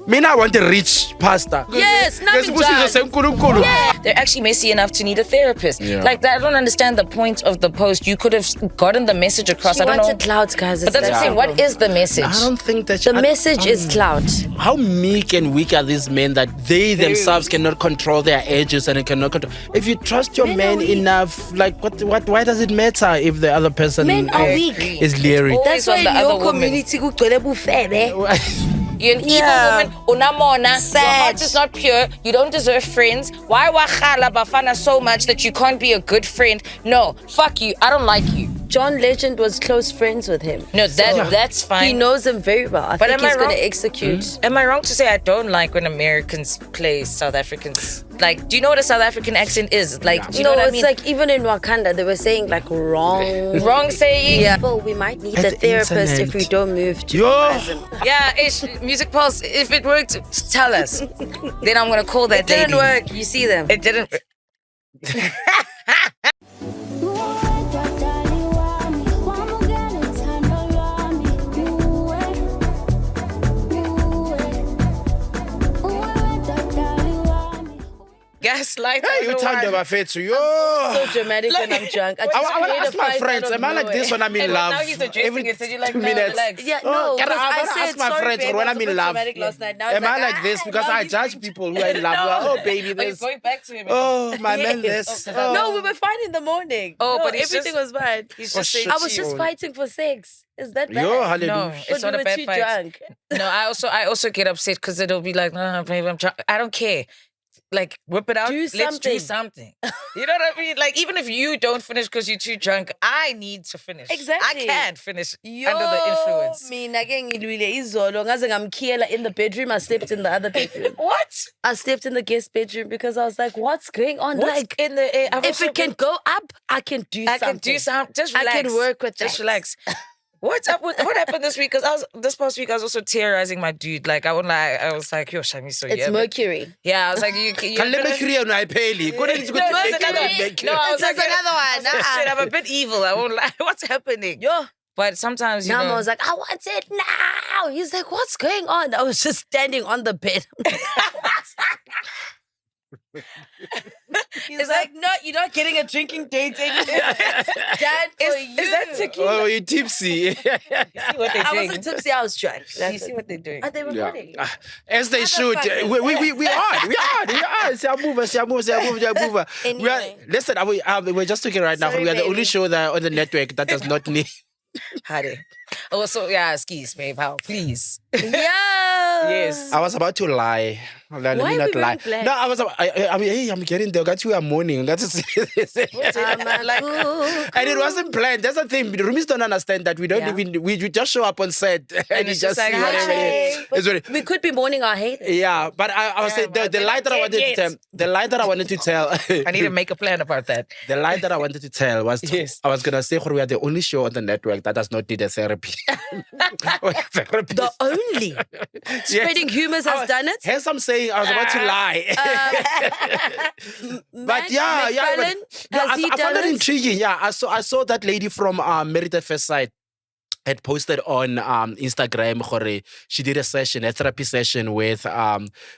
Mina, I want a rich pastor. Yes, nothing done. Yeah. They're actually messy enough to need a therapist. Yeah. Like, I don't understand the point of the post. You could have gotten the message across. She I don't wanted know. clout, guys. But that's the thing. What is the message? I don't think that... The message is clout. How meek and weak are these men that they themselves cannot control their edges and cannot control... If you trust your men enough, like, why does it matter if the other person Men are weak. is leery? That's Always why on the in your other woman. community, kugcwele bufebe. You're an Yeah. evil woman. Unamona. Your Sad. heart is not pure. You don't deserve friends. Why wakhala bafana so much that you can't be a good friend? No, fuck you. I don't like you. John Legend was close friends with him. No, that's fine. He knows him very well. I think am he's I going wrong? to execute. Am I wrong to say I don't like when Americans play South Africans? Like, do you know what a South African accent is? Like, do you know No, what I it's mean? like even in Wakanda, they were saying like wrong. Wrong saying. Yeah. Well, we might need At a the therapist if internet. we don't move to Yo. prison. Yeah, Music Pulse, if it worked, tell us. Then I'm going to call that It didn't lady. work. You see them. It didn't. Gaslight. Hey, you everyone. turned over fethu. Yo. So dramatic when I'm drunk. I I just want to create a ask my fight friends, out of am I like this nowhere. when I'm in And love? now he's addressing it, so you're like, 2 no, minutes. relax. Yeah, Oh, no, can because I I wanna said ask my sorry, friends babe, when I I'm was in a bit love. dramatic last night. Now it's Am I like this? Because now I you judge think- people who are in love. No. Oh, baby, Are you this. going back to him? Oh, my man, Yes. this. No, we were fine in the morning. Oh, No, but he's everything just- was fine. He's Oh, just saying shit. I was to you. just fighting for sex. Is that bad? Yo, No, hallelujah. it's But not we a were bad too fight. drunk. No, I also get upset because it'll be like, no, babe, I'm drunk. I don't care. Like, whip it out. Do Let's do something. something. You know what I mean? Like, even if you don't finish because you're too drunk, I need to finish. Exactly. I can't finish under the influence. Mina ke ngilwile izolo ngaze ngamkhiyela in the bedroom. I slept in the other bedroom. What? I slept in the guest bedroom because I was like, what's going on? What's like, in the air? if it can go up, I can do I something. can do something. Just relax. I can work with Just that. relax. What's up? What happened this week? Because this past week I was also terrorizing my dude. Like I was like, yo, Shami, so It's yeah. Mercury. Yeah, I was like, you Can let me create an pay. Go ahead, go No, to there's another. Mercury. No, I was There's like, another one. I was like, shit, I'm a bit evil. I won't lie. What's happening? Yo. But sometimes you Nama know. was like, I want it now. He's like, what's going on? I was just standing on the bed. He's like, no, you're not getting a drinking date anymore. Dad, for you. Is that tequila? Oh, you tipsy. You see what they're I doing? wasn't tipsy, I was drunk. You see what they're doing? Are they recording? Yeah. As they should. Motherfuckers. We are. Siyabuva. Anyway. Listen, we're just talking right now. Sorry, We are the baby. only show that on the network that does not need. Hade. Also, yeah, excuse me, pal. Please. Yeah. Yes. I was about to lie. Let Why me are not we lie. wearing black? No, I mean, hey, I'm getting there. Got you a morning. That's Amaku. and it wasn't planned. That's the thing. The roomies don't understand that we don't Yeah. even we just show up on set and you it's just just like, see whatever it is. But It's what we could be mourning our hate. yeah, but I was saying but the they lie that I don't wanted get to tell, it. the lie that I wanted to tell, I need to make a plan about that. the lie that I wanted to tell was Yes. I was gonna say we are the only show on the network that does not need a therapy. The only. Spreading Humors has done it. Hence I'm saying I was about to lie. But yeah, McFarlane, I has he found done it it? intriguing. Yeah, I saw that lady from Married at First Sight had posted on Instagram. She did a therapy session with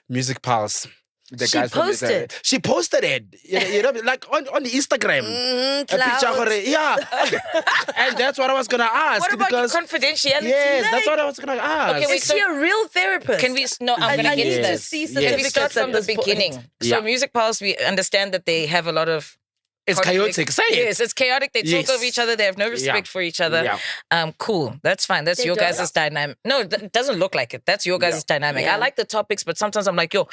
Music Pulse. The She guys from posted? She posted it. You know, like on the Instagram. A picture. Clout. Yeah. And that's what I was gonna ask. What about because confidentiality? yes, that's what I was gonna ask. Okay, wait, Is she a real therapist? Can we? No, I'm I gonna get need to to that. see Yes. Can we certificates start from at the this point. beginning? So, Yeah. Music Pulse, we understand that they have a lot of. It's conflict. chaotic. Say it. Yes, it's chaotic. They talk Yes. over each other. They have no respect Yeah. for each other. Yeah. Cool. That's fine. That's They your don't? guys' dynamic. No, it doesn't look like it. That's your guys' dynamic. Yeah. I like the topics, but sometimes I'm like, yo,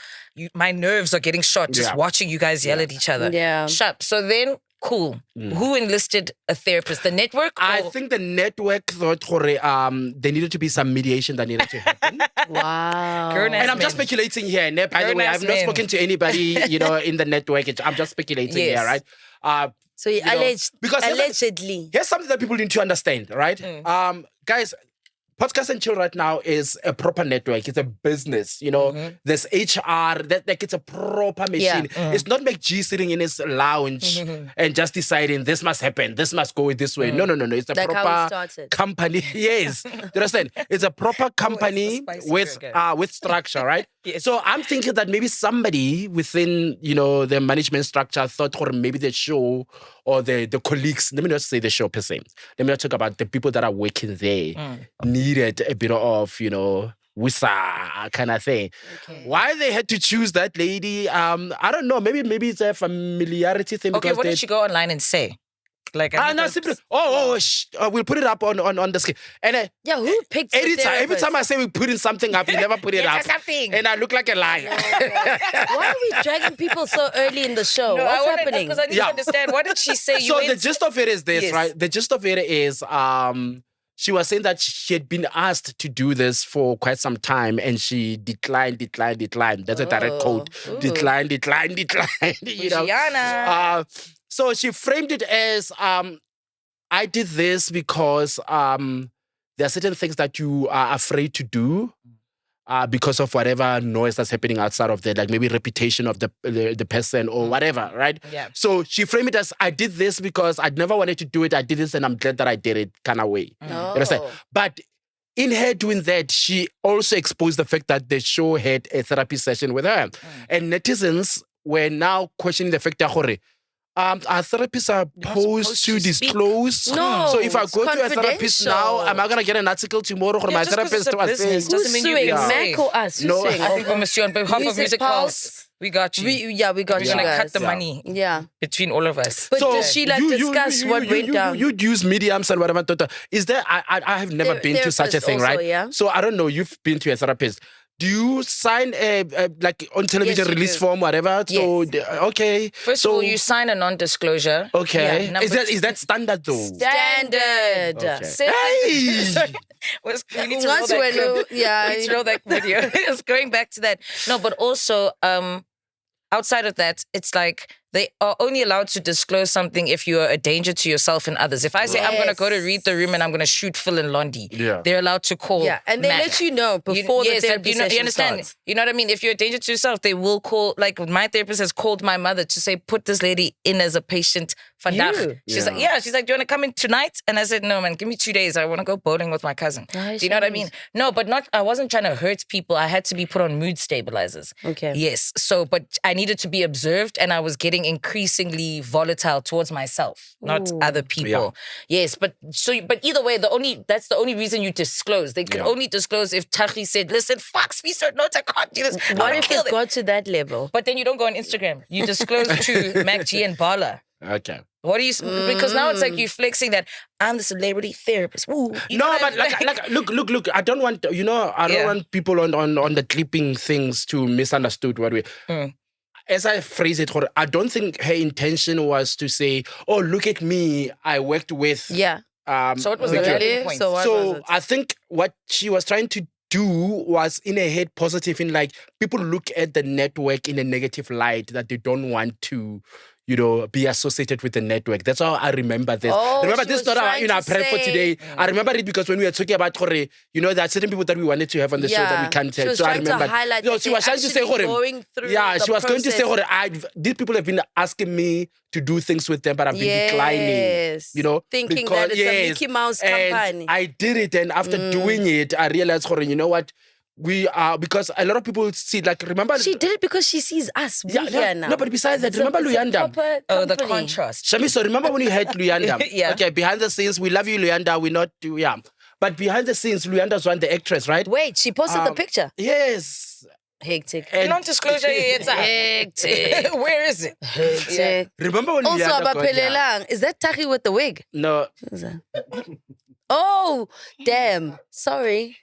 my nerves are getting shot just Yeah. watching you guys yell at each other. Yeah. Shut. So then, cool. Who enlisted a therapist? The network? I or- think the network thought there needed to be some mediation that needed to happen. Wow. Grown-ass And I'm just men. speculating here. By the way, Grown-ass I've not men. spoken to anybody, in the network. I'm just speculating Yes. here, right? So he know, because here's a- allegedly. Here's something that people need to understand, right? Guys, Podcast and Chill right now is a proper network. It's a business. You know, there's HR. Like it's a proper machine. It's not MacG sitting in his lounge and just deciding this must happen. This must go this way. No. It's a Like how it proper started. company. Yes, do you understand? It's a proper company with structure, right? Yes. So I'm thinking that maybe somebody within, you know, the management structure thought, or maybe the show or the colleagues, let me not say the show per se. Let me not talk about the people that are working there needed a bit of, you know, wisa kind of thing. Okay. Why they had to choose that lady, I don't know. Maybe it's a familiarity thing. Okay, because what did she go online and say? Like, no, simply, we'll put it up on the screen. And Yeah, who picked the every therapist? time I say we put in something up, you never put it up. something. And I look like a liar. Why are we dragging people so early in the show? No, What's happening? Because I need to understand. What did she say? So the gist of it is this, Yes. right? The gist of it is she was saying that she had been asked to do this for quite some time and she declined. That's a direct quote. Ooh. Declined. You know. Gianna. So she framed it as I did this because there are certain things that you are afraid to do because of whatever noise that's happening outside of there, like maybe reputation of the person or whatever, right? Yeah. So she framed it as I did this because I'd never wanted to do it. I did this and I'm glad that I did it kind of way. You understand? But in her doing that, she also exposed the fact that the show had a therapy session with her. And netizens were now questioning the fact that our therapists are supposed to disclose. No, So if I it's go to a therapist now, am I going to get an article tomorrow or my just 'cause it's therapist a was saying? business. Who's Doesn't mean suing? you're being Mac safe. or us? Who's No, suing? I think we're Monsieur on behalf of Music Music Pulse. Pulse. We got you. We got We're you gonna guys. cut the money Yeah. between all of us. But So did she like discuss what went down? You'd use mediums and whatever. Is there? I have never been to such a Therapists thing, also, right? yeah. So I don't know. You've been to a therapist. Do you sign a like on television Yes, you release do. form, whatever? So Yes. okay. First so, of all, you sign a non-disclosure. okay. Yeah, number Is that standard though? Standard. Okay. Hey! We need to roll that clip. Yeah. We need to roll that video. It's going back to that. No, but also, outside of that, it's like they are only allowed to disclose something if you are a danger to yourself and others. If I say I'm going to go to read the room and I'm going to shoot Phil and Londi, Yeah. they're allowed to call. Yeah, and they Mac. let you know before the therapy you session understand? starts. You know what I mean? If you're a danger to yourself, they will call. Like my therapist has called my mother to say, put this lady in as a patient. Vandaag. You? She's like, yeah. She's like, do you want to come in tonight? And I said, no, man. Give me 2 days. I want to go bowling with my cousin. Nice, Do you know what I nice. mean? No, but not. I wasn't trying to hurt people. I had to be put on mood stabilizers. Okay. Yes. So, but I needed to be observed, and I was getting increasingly volatile towards myself, not other people. Yes, but either way, that's the only reason you disclose. They could only disclose if Tachi said, "Listen, fuck me, so no, I can't do this." What if it got to that level? But then you don't go on Instagram. You disclose to MacG and Bala. Okay. What do you? Because now it's like you flexing that I'm the celebrity therapist. Woo. You know No, what but I mean? look. I don't want I don't want people on the clipping things to misunderstood what we. As I phrase it, I don't think her intention was to say, "Oh, look at me, I worked with." Yeah. So what was the Victor." rallying point? So what So was it? I think what she was trying to do was in her head positive in like people look at the network in a negative light that they don't want to be associated with the network. That's how I remember this. Oh, Remember she this was not our, trying our to prep for say- today. I remember it because when we were talking about there are certain people that we wanted to have on the show that we can't She have. was So I trying to remember. highlight No, that she they're was trying to say actually going through yeah, the she was going to say process. these people have been asking me to do things with them, but I've been declining. Thinking that it's a Mickey Mouse and company. I did it, and after doing it, I realized, you know what? We are, because a lot of people see, like, remember. She did it because she sees us. We here now. No, but besides that, It's remember it's Luyanda? proper The company. contrast. Shami, so remember when you had Luyanda? Yeah. Okay, behind the scenes, we love you, Luyanda. We not do, yeah. But behind the scenes, Luyanda's one, the actress, right? Wait, she posted the picture. Yes. Hectic. And Non-disclosure, it's Hectic. Where is it? Hectic. remember when Also, Luyanda got here? Abapelelang. Is that Tahi with the wig? No. Who's that? Oh, damn. Sorry.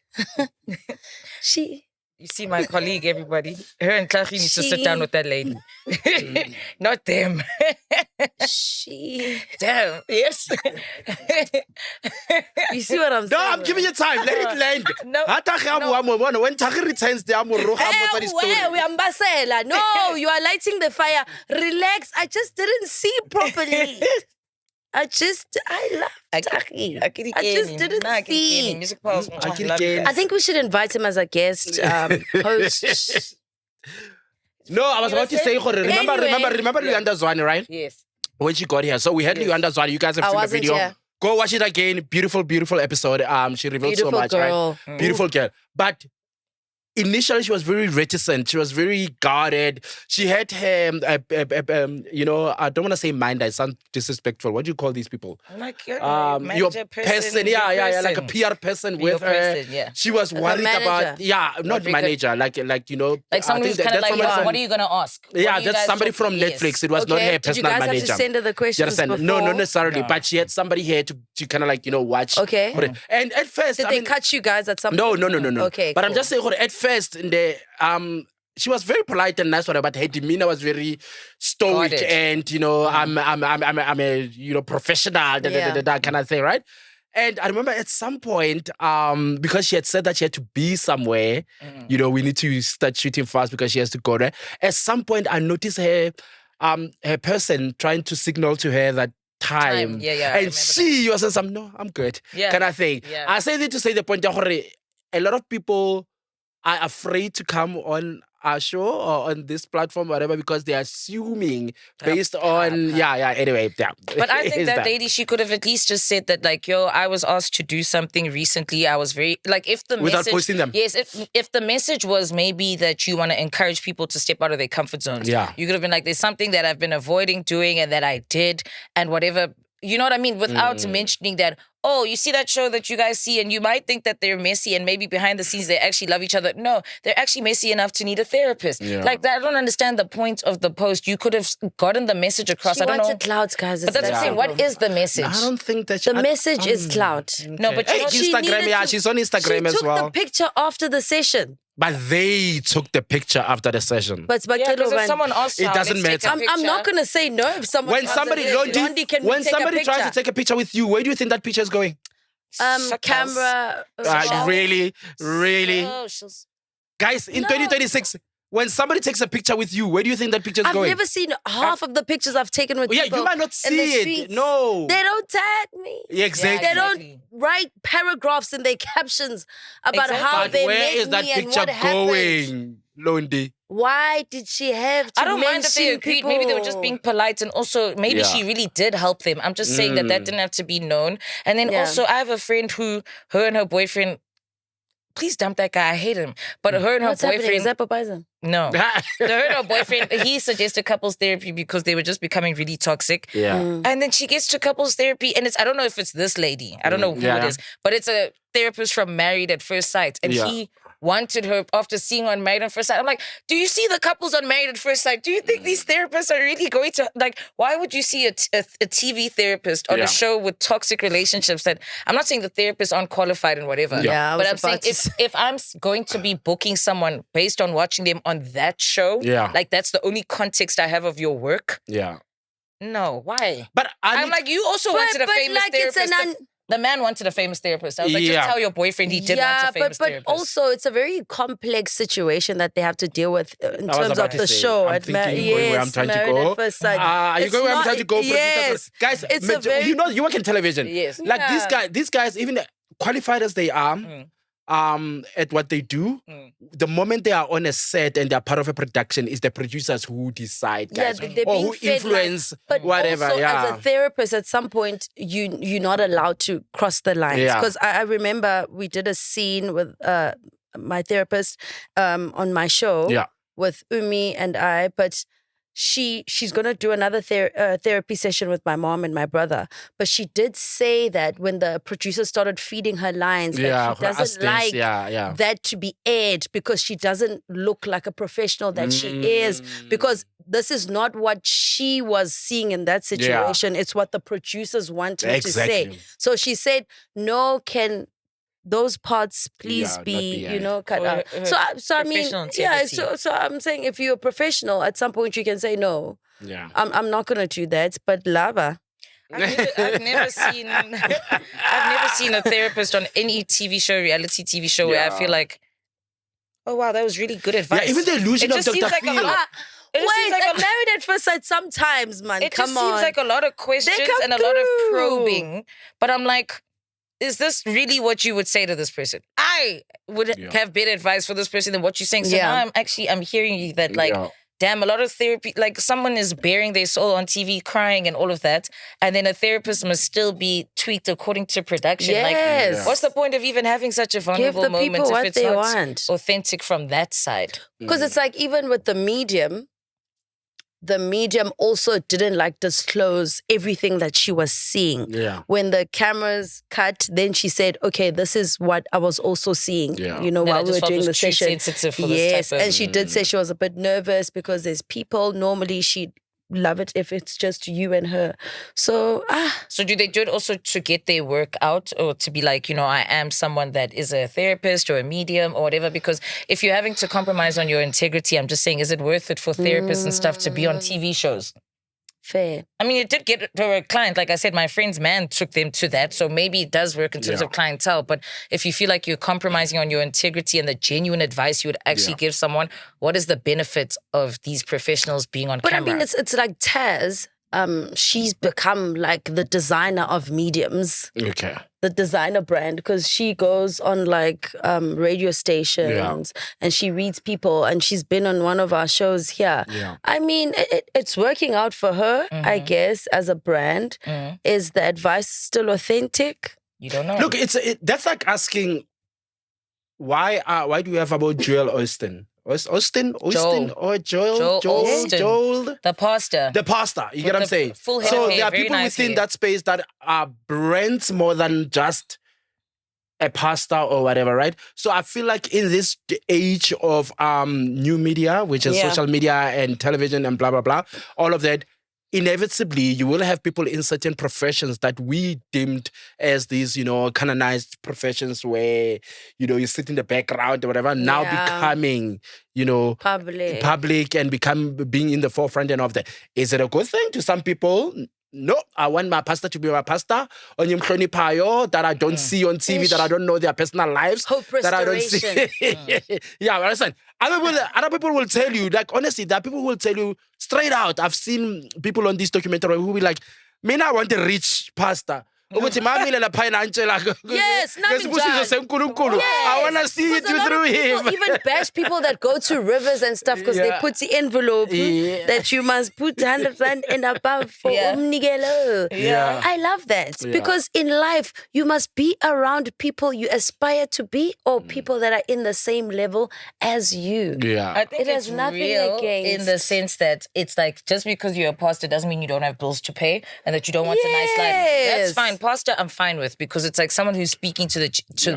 She. You see my colleague, everybody. Her and Tlachi need to sit down with that lady. Not them. She. Damn. Yes. You see what I'm No, saying? I'm giving you time. Let it land. No, When Taki returns, they are more Hey, we ambassador. No, you are lighting the fire. Relax. I just didn't see properly. I love Taki. I just didn't see. Music pause. I think we should invite him as a guest host. No, I was about to say, remember Luanda Zwani, right? Yes. When she got here. So we had Luanda Zwani. You guys have seen the video. Here. Go watch it again. Beautiful, beautiful episode. She revealed so much, girl. right? Beautiful girl. But initially, she was very reticent. She was very guarded. She had her, I don't want to say minder. It sounds disrespectful. What do you call these people? Like your Your person, like a PR person with her. She was worried about, not manager, like someone who's kind of like, what are you gonna ask? Yeah, that's somebody from Netflix. It was not her personal manager. Did you guys have to send her the questions before? No, not necessarily. But she had somebody here to kind of watch. Okay. And at first, did they cut you guys at some point? No. Okay, but I'm just saying, at first, she was very polite and nice, but her demeanor was very stoic and I'm a professional, that kind of thing, right? And I remember at some point, because she had said that she had to be somewhere, we need to start shooting fast because she has to go there. At some point, I noticed her person trying to signal to her that time. And she was saying, no, I'm good, kind of thing. Yeah. I say that to say the point that a lot of people are afraid to come on our show or on this platform or whatever because they're assuming based on anyway. But I think that lady, she could have at least just said that I was asked to do something recently. I was very if the without message, posting them. Yes, if the message was maybe that you want to encourage people to step out of their comfort zones. Yeah. You could have been like, there's something that I've been avoiding doing and that I did and whatever. You know what I mean? Without mentioning that, you see that show that you guys see and you might think that they're messy and maybe behind the scenes they actually love each other. No, they're actually messy enough to need a therapist. Yeah. Like that, I don't understand the point of the post. You could have gotten the message across. She I don't know. wanted clout, guys. But that's what I'm saying. What is the message? I don't think that the message is clout. Okay. No, but Instagram, she's on Instagram as well. She took the picture after the session. But they took the picture after the session. But if someone asks it doesn't matter. I'm not going to say no if someone when somebody tries to take a picture with you, where do you think that picture is going? Camera. Really? Guys, in 2026, when somebody takes a picture with you, where do you think that picture is going? I've never seen half of the pictures I've taken with people. Yeah, you might not see it. No. They don't tag me. Exactly. They don't write paragraphs in their captions about how they where met is that me and picture what happened. going, Londi? Why did she have to I don't mind that they agreed. People? Maybe they were just being polite and also maybe she really did help them. I'm just saying that didn't have to be known. And then also I have a friend who, her and her boyfriend, please dump that guy. I hate him. But her and her boyfriend... Happening? Is that Popeye? No. Her and her boyfriend, he suggested couples therapy because they were just becoming really toxic. Yeah. And then she gets to couples therapy and I don't know if it's this lady. I don't know who it is. But it's a therapist from Married at First Sight. And he wanted her after seeing her on Married at First Sight. I'm like, do you see the couples on Married at First Sight? Do you think these therapists are really going to... why would you see a TV therapist on a show with toxic relationships that... I'm not saying the therapists aren't qualified and whatever. Yeah, but I'm saying if I'm going to be booking someone based on watching them on that show, that's the only context I have of your work. Yeah. No, why? But I'm like, you also wanted a famous therapist. The man wanted a famous therapist. I was like, just tell your boyfriend he did want a famous therapist. But also, it's a very complex situation that they have to deal with in terms of the show. I'm thinking where I'm trying to go. Are you going where I'm trying to go? Yes. Guys, you work in television. Yes. These guys, even qualified as they are, at what they do, the moment they are on a set and they're part of a production, is the producers who decide, guys, or who influence whatever. Also, as a therapist, at some point, you're not allowed to cross the lines. Because I remember we did a scene with my therapist on my show with Umi and I, but she's going to do another therapy session with my mom and my brother. But she did say that when the producer started feeding her lines, that she doesn't like that to be aired because she doesn't look like a professional that she is. Because this is not what she was seeing in that situation. It's what the producers want her to say. So she said, no, can... those parts, please be cut out. So I mean, So I'm saying, if you're a professional, at some point you can say no. Yeah, I'm not gonna do that. But lava, I've never seen a therapist on any TV show, reality TV show, where I feel like, oh wow, that was really good advice. Yeah, even the illusion of Dr. Phil. I'm married at first sight sometimes, man. It just seems like a lot of questions and a lot of probing. But I'm like, is this really what you would say to this person? I would have better advice for this person than what you're saying. So now I'm hearing you that like, damn, a lot of therapy, like someone is bearing their soul on TV, crying and all of that. And then a therapist must still be tweaked according to production. Yes. Like, what's the point of even having such a vulnerable moment if it's not authentic from that side? Because it's like, even with the medium also didn't like disclose everything that she was seeing. Yeah. When the cameras cut, then she said, okay, this is what I was also seeing, while we were doing the session. Sensitive for this type of... And she did say she was a bit nervous because there's people, normally she'd love it if it's just you and her. So do they do it also to get their work out, or to be like, I am someone that is a therapist or a medium or whatever? Because if you're having to compromise on your integrity, I'm just saying, is it worth it for therapists and stuff to be on TV shows? Fair. I mean, it did get to a client. Like I said, my friend's man took them to that. So maybe it does work in terms of clientele. But if you feel like you're compromising on your integrity and the genuine advice you would actually give someone, what is the benefit of these professionals being on camera? But I mean, it's like Taz. She's become like the designer of mediums. Okay. The designer brand, because she goes on like radio stations and she reads people, and she's been on one of our shows here. Yeah. I mean, it's working out for her, I guess, as a brand. Is the advice still authentic? You don't know. Look, that's like asking why do we have about Joel Austin? Austin or Joel? Joel. The pastor. You get what I'm saying? Full head so of hair, there are people within that space that are brands more than just a pastor or whatever, right? So I feel like in this age of new media, which is social media and television and blah, blah, blah, all of that, inevitably, you will have people in certain professions that we deemed as these, canonized professions where, you sit in the background or whatever, now becoming, public and being in the forefront and of that. Is it a good thing to some people? No, I want my pastor to be my pastor. That I don't see on TV, that I don't know their personal lives. Hope that I don't restoration. see. Yeah, understand. Other people will tell you, like, honestly, that people will tell you straight out. I've seen people on this documentary who will be like, I want a rich pastor. Yes, I want to see it through him. Even bash people that go to rivers and stuff because they put the envelope that you must put 100 rand and above for umnigelo. I love that because in life you must be around people you aspire to be or people that are in the same level as you. I think it has nothing real against in the sense that it's like just because you're a pastor doesn't mean you don't have bills to pay and that you don't want a nice life. That's fine. Pastor, I'm fine with because it's like someone who's speaking to the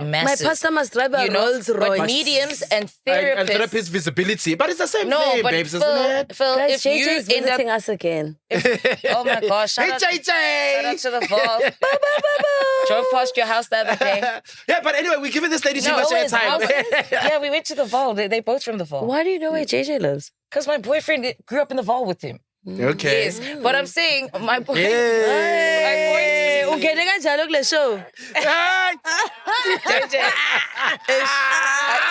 masses. My pastor must drive a Rolls Royce. But mediums and therapists, and therapists visibility, but it's the same thing, babes, isn't it? Phil, guys, if you is visiting us again. Oh my gosh! Shout out to the Vol. Drove past your house the other day. Yeah, but anyway, we're giving this lady too much time. Yeah, we went to the Vol. They both from the Vol. Why do you know where JJ lives? Because my boyfriend grew up in the Vol with him. Okay. Yes, but I'm saying my point. Okay, they got to show.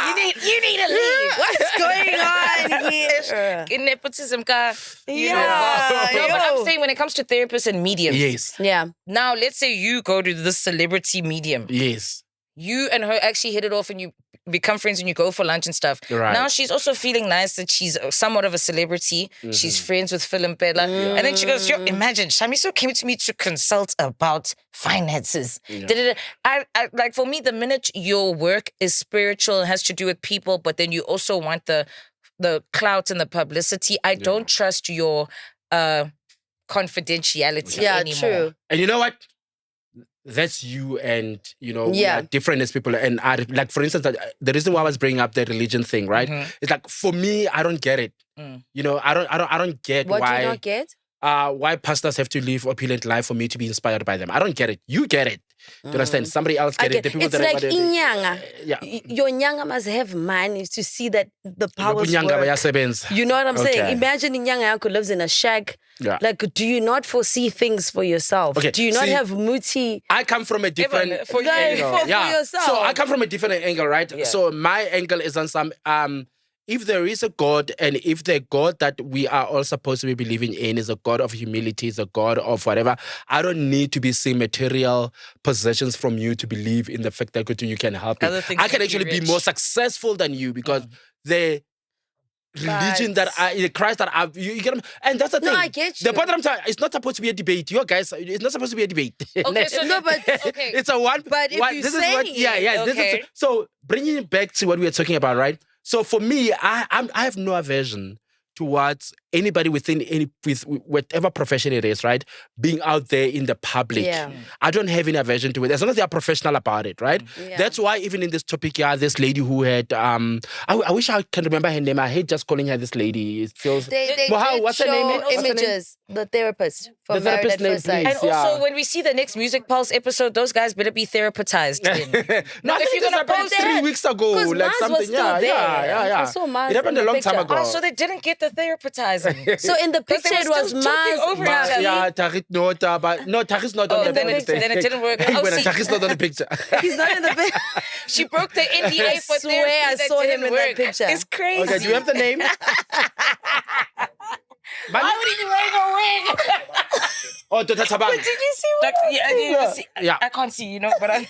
You need to leave. What's going on here? Nepotism, No, but I'm saying when it comes to therapists and mediums. Yes. Yeah. Now, let's say you go to this celebrity medium. Yes. You and her actually hit it off and you become friends and you go for lunch and stuff. Right. Now she's also feeling nice that she's somewhat of a celebrity. She's friends with Phil and Bella. And then she goes, imagine, Shamiso came to me to consult about finances. I like, for me, the minute your work is spiritual and has to do with people, but then you also want the clout and the publicity, I don't trust your confidentiality anymore. True. And you know what? That's you and, we are different as people. And like, for instance, the reason why I was bringing up the religion thing, right? It's like, for me, I don't get it. I don't get what why. What do you not get? Why pastors have to live opulent life for me to be inspired by them. I don't get it. You get it. Do you understand? Somebody else get it. The people it's like Inyanga. Your Nyanga must have money to see that the powers work. You know what I'm saying? Imagine Inyanga who lives in a shack. Yeah. Like, do you not foresee things for yourself? Okay. Do you not have muti? I come from a different for yourself. So I come from a different angle, right? Yeah. So my angle is on some if there is a God, and if the God that we are all supposed to be believing in is a God of humility, is a God of whatever, I don't need to be seeing material possessions from you to believe in the fact that you can help me. I can actually be more successful than you because the religion the Christ that I've, you get, and that's the thing. No, I get you. The point that I'm saying, it's not supposed to be a debate. You guys, it's not supposed to be a debate. Okay, so no, but it's a one. But if you say this is so bringing it back to what we were talking about, right? So for me, I have no aversion towards anybody with whatever profession it is, right? Being out there in the public. Yeah. I don't have any aversion to it as long as they are professional about it, right? Yeah. That's why even in this topic, this lady who had I wish I can remember her name. I hate just calling her this lady. It feels what's her name? Images. The therapist from the therapist Married at First Sight. And also, when we see the next Music Pulse episode, those guys better be therapized. No, if you're gonna post 3 weeks ago, like something, was still there. I saw Mars it happened a long time ago. So they didn't get the therapizing. So in the picture it was Mars. Yeah, Tariq Nota, but no, Tariq's not on the picture. Then it didn't work. Tariq's not on the picture. He's not in the picture. She broke the NDA for therapy. I saw him in that picture. It's crazy. Okay, do you have the name? Why would he be wearing a wig? Oh, Dr. Tabang. Did you see what? Yeah. I can't see, but I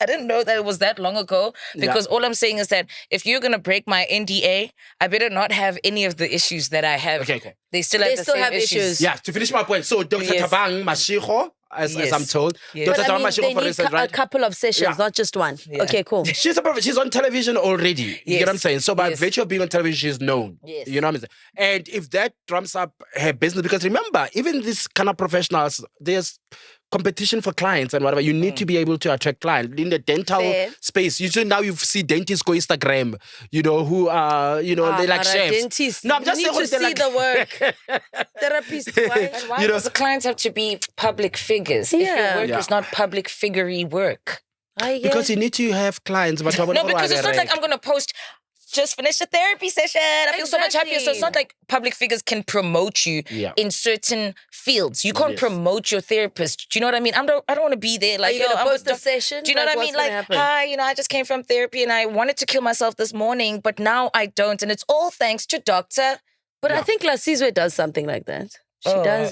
didn't know that it was that long ago. Because all I'm saying is that if you're gonna break my NDA, I better not have any of the issues that I have. Okay. They still have the same issues. Yeah, to finish my point. So Dr. Tabang Mashiko, as I'm told. Dr. Tabang Mashiko, for instance, right? A couple of sessions, not just one. Yeah. Okay, cool. She's on television already. You get what I'm saying? So by virtue of being on television, she's known. Yes. You know what I'm saying? And if that drums up her business, because remember, even these kind of professionals, there's competition for clients and whatever. You need to be able to attract clients. In the dental space, usually now you see dentists go Instagram, who are, they like chefs. Dentists. No, I'm just saying to see the work. Therapist, why does the clients have to be public figures if your work is not public figure-y work? Because you need to have clients. But no, because it's not like I'm going to post, just finished a therapy session. I feel so much happier. So it's not like public figures can promote you in certain fields. You can't promote your therapist. Do you know what I mean? I don't want to be there. Like, you're going to post a session? Do you know what I mean? Like, hi, I just came from therapy and I wanted to kill myself this morning, but now I don't. And it's all thanks to Doctor. But I think Lasizwe does something like that.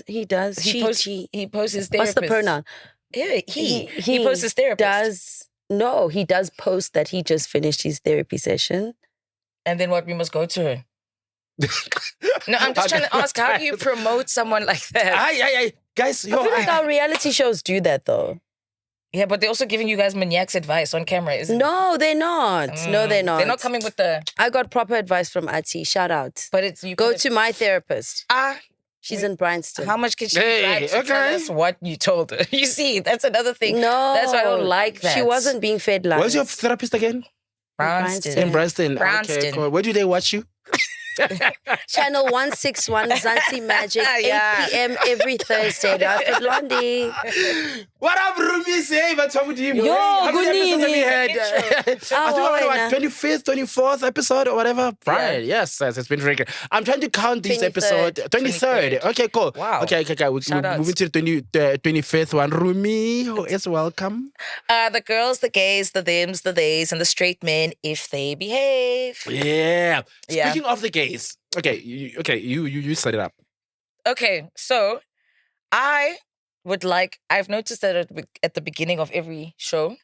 He does. He posts his therapist. What's the pronoun? Yeah, he posts his therapist. He does post that he just finished his therapy session. And then what? We must go to her. No, I'm just trying to ask, how do you promote someone like that? Guys, I feel like our reality shows do that though. Yeah, but they're also giving you guys maniacs advice on camera, isn't it? No, they're not. No, they're not. They're not coming with the... I got proper advice from Ati. Shout out. But it's... You go to my therapist. She's in Bryanston. How much can she try to tell us what you told her? You see, that's another thing. No. That's why I don't like that. She wasn't being fed lines. Where's your therapist again? Bryanston. In Bryanston. Okay, cool. Where do they watch you? Channel 161 Zansi Magic, 8 p.m. every Thursday. Live with Blondie. What up, Rumi? Say, what's up with you? Yo, good evening. I think what, 25th, 24th episode or whatever. Right, yes, it's been very good. I'm trying to count these episodes. 23rd. Okay, cool. Wow. Okay. We're moving to the 25th one. Rumi is welcome. The girls, the gays, the thems, the theys, and the straight men, if they behave. Yeah. Speaking of the gays. Okay, you set it up. Okay, so I would like, I've noticed that at the beginning of every show,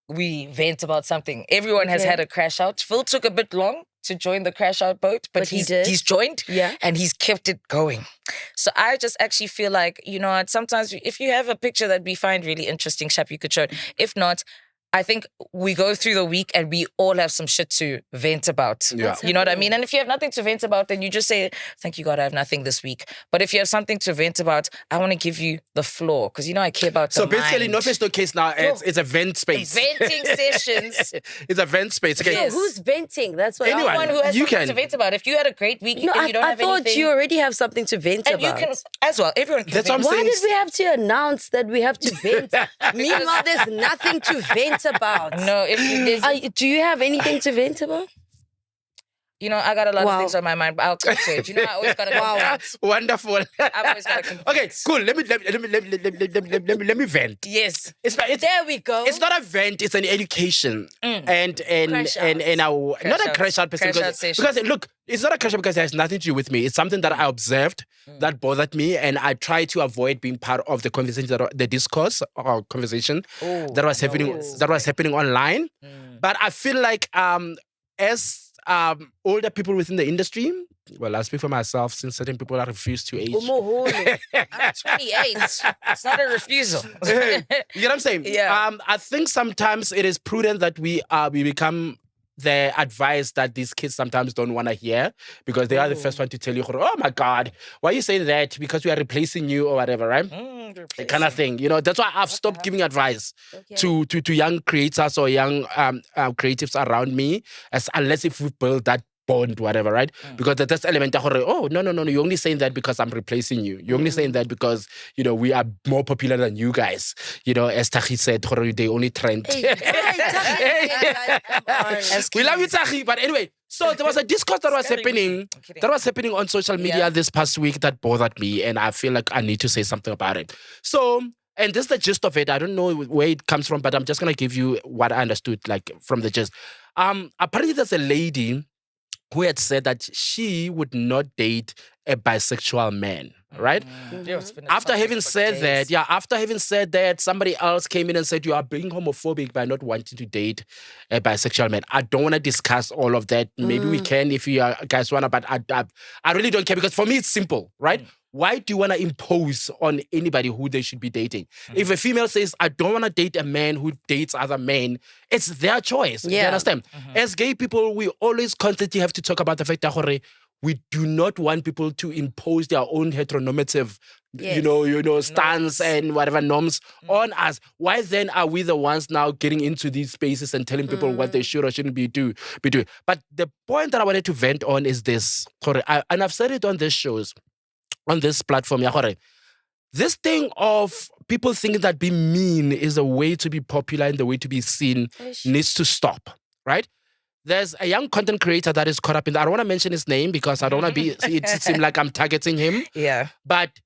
we vent about something. Everyone has had a crash out. Phil took a bit long to join the crash out boat, but he's joined and he's kept it going. So I just actually feel like, sometimes if you have a picture that we find really interesting, Shap, you could show it. If not, I think we go through the week and we all have some shit to vent about. Yeah. You know what I mean? And if you have nothing to vent about, then you just say, thank you, God, I have nothing this week. But if you have something to vent about, I want to give you the floor because, I care about the So basically, no face, no case now. It's a vent space. Venting sessions. It's a vent space. Okay. So who's venting? That's what anyone who has something to vent about. If you had a great week and you don't have anything. I thought you already have something to vent about. You can as well. Everyone can vent. Why did we have to announce that we have to vent? Meanwhile, there's nothing to vent about. No, do you have anything to vent about? I got a lot of things on my mind, but I'll come to it. I always got to come Wonderful. I've always got to come Okay, cool. Let me vent. Yes. There we go. It's not a vent, it's an education. And Crash not a crash out person. Because look, it's not a crash out because it has nothing to do with me. It's something that I observed that bothered me, and I try to avoid being part of the conversation, the discourse or conversation that was happening online. But I feel like as older people within the industry, well, I speak for myself since certain people are refused to age. I'm 28. It's not a refusal. You know what I'm saying? Yeah. I think sometimes it is prudent that we become the advice that these kids sometimes don't want to hear, because they are the first one to tell you, oh my God, why are you saying that? Because we are replacing you or whatever, right? The kind of thing. That's why I've stopped giving advice to young creators or young creatives around me, unless if we build that bond, whatever, right? Because that's element of, no, you're only saying that because I'm replacing you. You're only saying that because, we are more popular than you guys. As Tahi said, they only trend. We love you, Tahi. But anyway, so there was a discourse that was happening on social media this past week that bothered me, and I feel like I need to say something about it. So, and this is the gist of it. I don't know where it comes from, but I'm just going to give you what I understood, like, from the gist. Apparently there's a lady who had said that she would not date a bisexual man, right? After having said that, somebody else came in and said, you are being homophobic by not wanting to date a bisexual man. I don't want to discuss all of that. Maybe we can if you guys want to, but I really don't care, because for me it's simple, right? Why do you want to impose on anybody who they should be dating? If a female says, I don't want to date a man who dates other men, it's their choice. You understand? As gay people, we always constantly have to talk about the fact that we do not want people to impose their own heteronormative, stance and whatever norms on us. Why then are we the ones now getting into these spaces and telling people what they should or shouldn't be doing? But the point that I wanted to vent on is this, and I've said it on these shows, on this platform, this thing of people thinking that being mean is a way to be popular and the way to be seen needs to stop, right? There's a young content creator that is caught up in that. I don't want to mention his name because I don't want to it seem like I'm targeting him. Yeah. But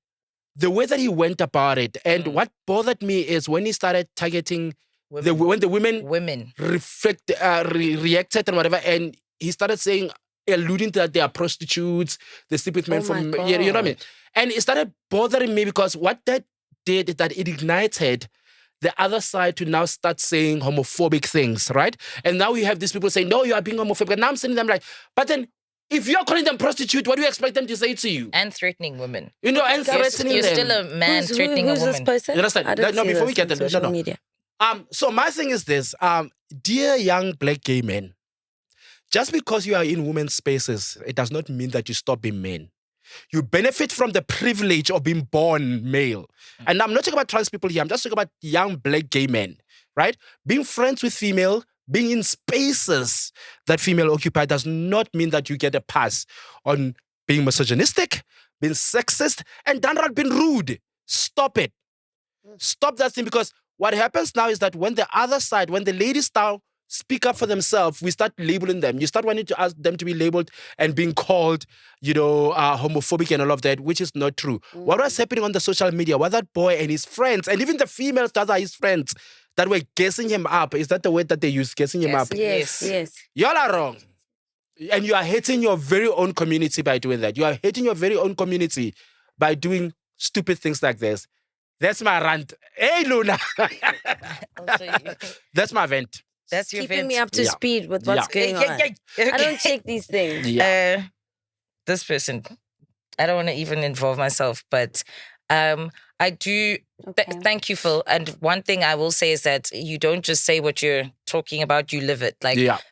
the way that he went about it, and what bothered me is when he started targeting when the women reacted and whatever, and he started saying, alluding to that they are prostitutes, they sleep with men from, you know what I mean? And it started bothering me because what that did is that it ignited the other side to now start saying homophobic things, right? And now you have these people saying, no, you are being homophobic. And now I'm saying them like, but then if you're calling them prostitute, what do you expect them to say to you? And threatening women. And threatening them. You're still a man threatening a woman. Who's this person? You understand? No, before we get there. No. Media. So my thing is this, dear young black gay men, just because you are in women's spaces, it does not mean that you stop being men. You benefit from the privilege of being born male. And I'm not talking about trans people here. I'm just talking about young black gay men, right? Being friends with female, being in spaces that female occupy does not mean that you get a pass on being misogynistic, being sexist, and downright being rude. Stop it. Stop that thing, because what happens now is that when the other side, when the ladies now speak up for themselves, we start labeling them. You start wanting to ask them to be labeled and being called, homophobic and all of that, which is not true. What was happening on the social media was that boy and his friends, and even the females that are his friends, that were gassing him up. Is that the word that they use, gassing him up? Yes. Y'all are wrong. And you are hating your very own community by doing that. You are hating your very own community by doing stupid things like this. That's my rant. Hey, Luna. That's my vent. That's your keeping me up to speed with what's going on. Okay. I don't check these things. This person, I don't want to even involve myself, but I do. Thank you, Phil. And one thing I will say is that you don't just say what you're talking about, you live it.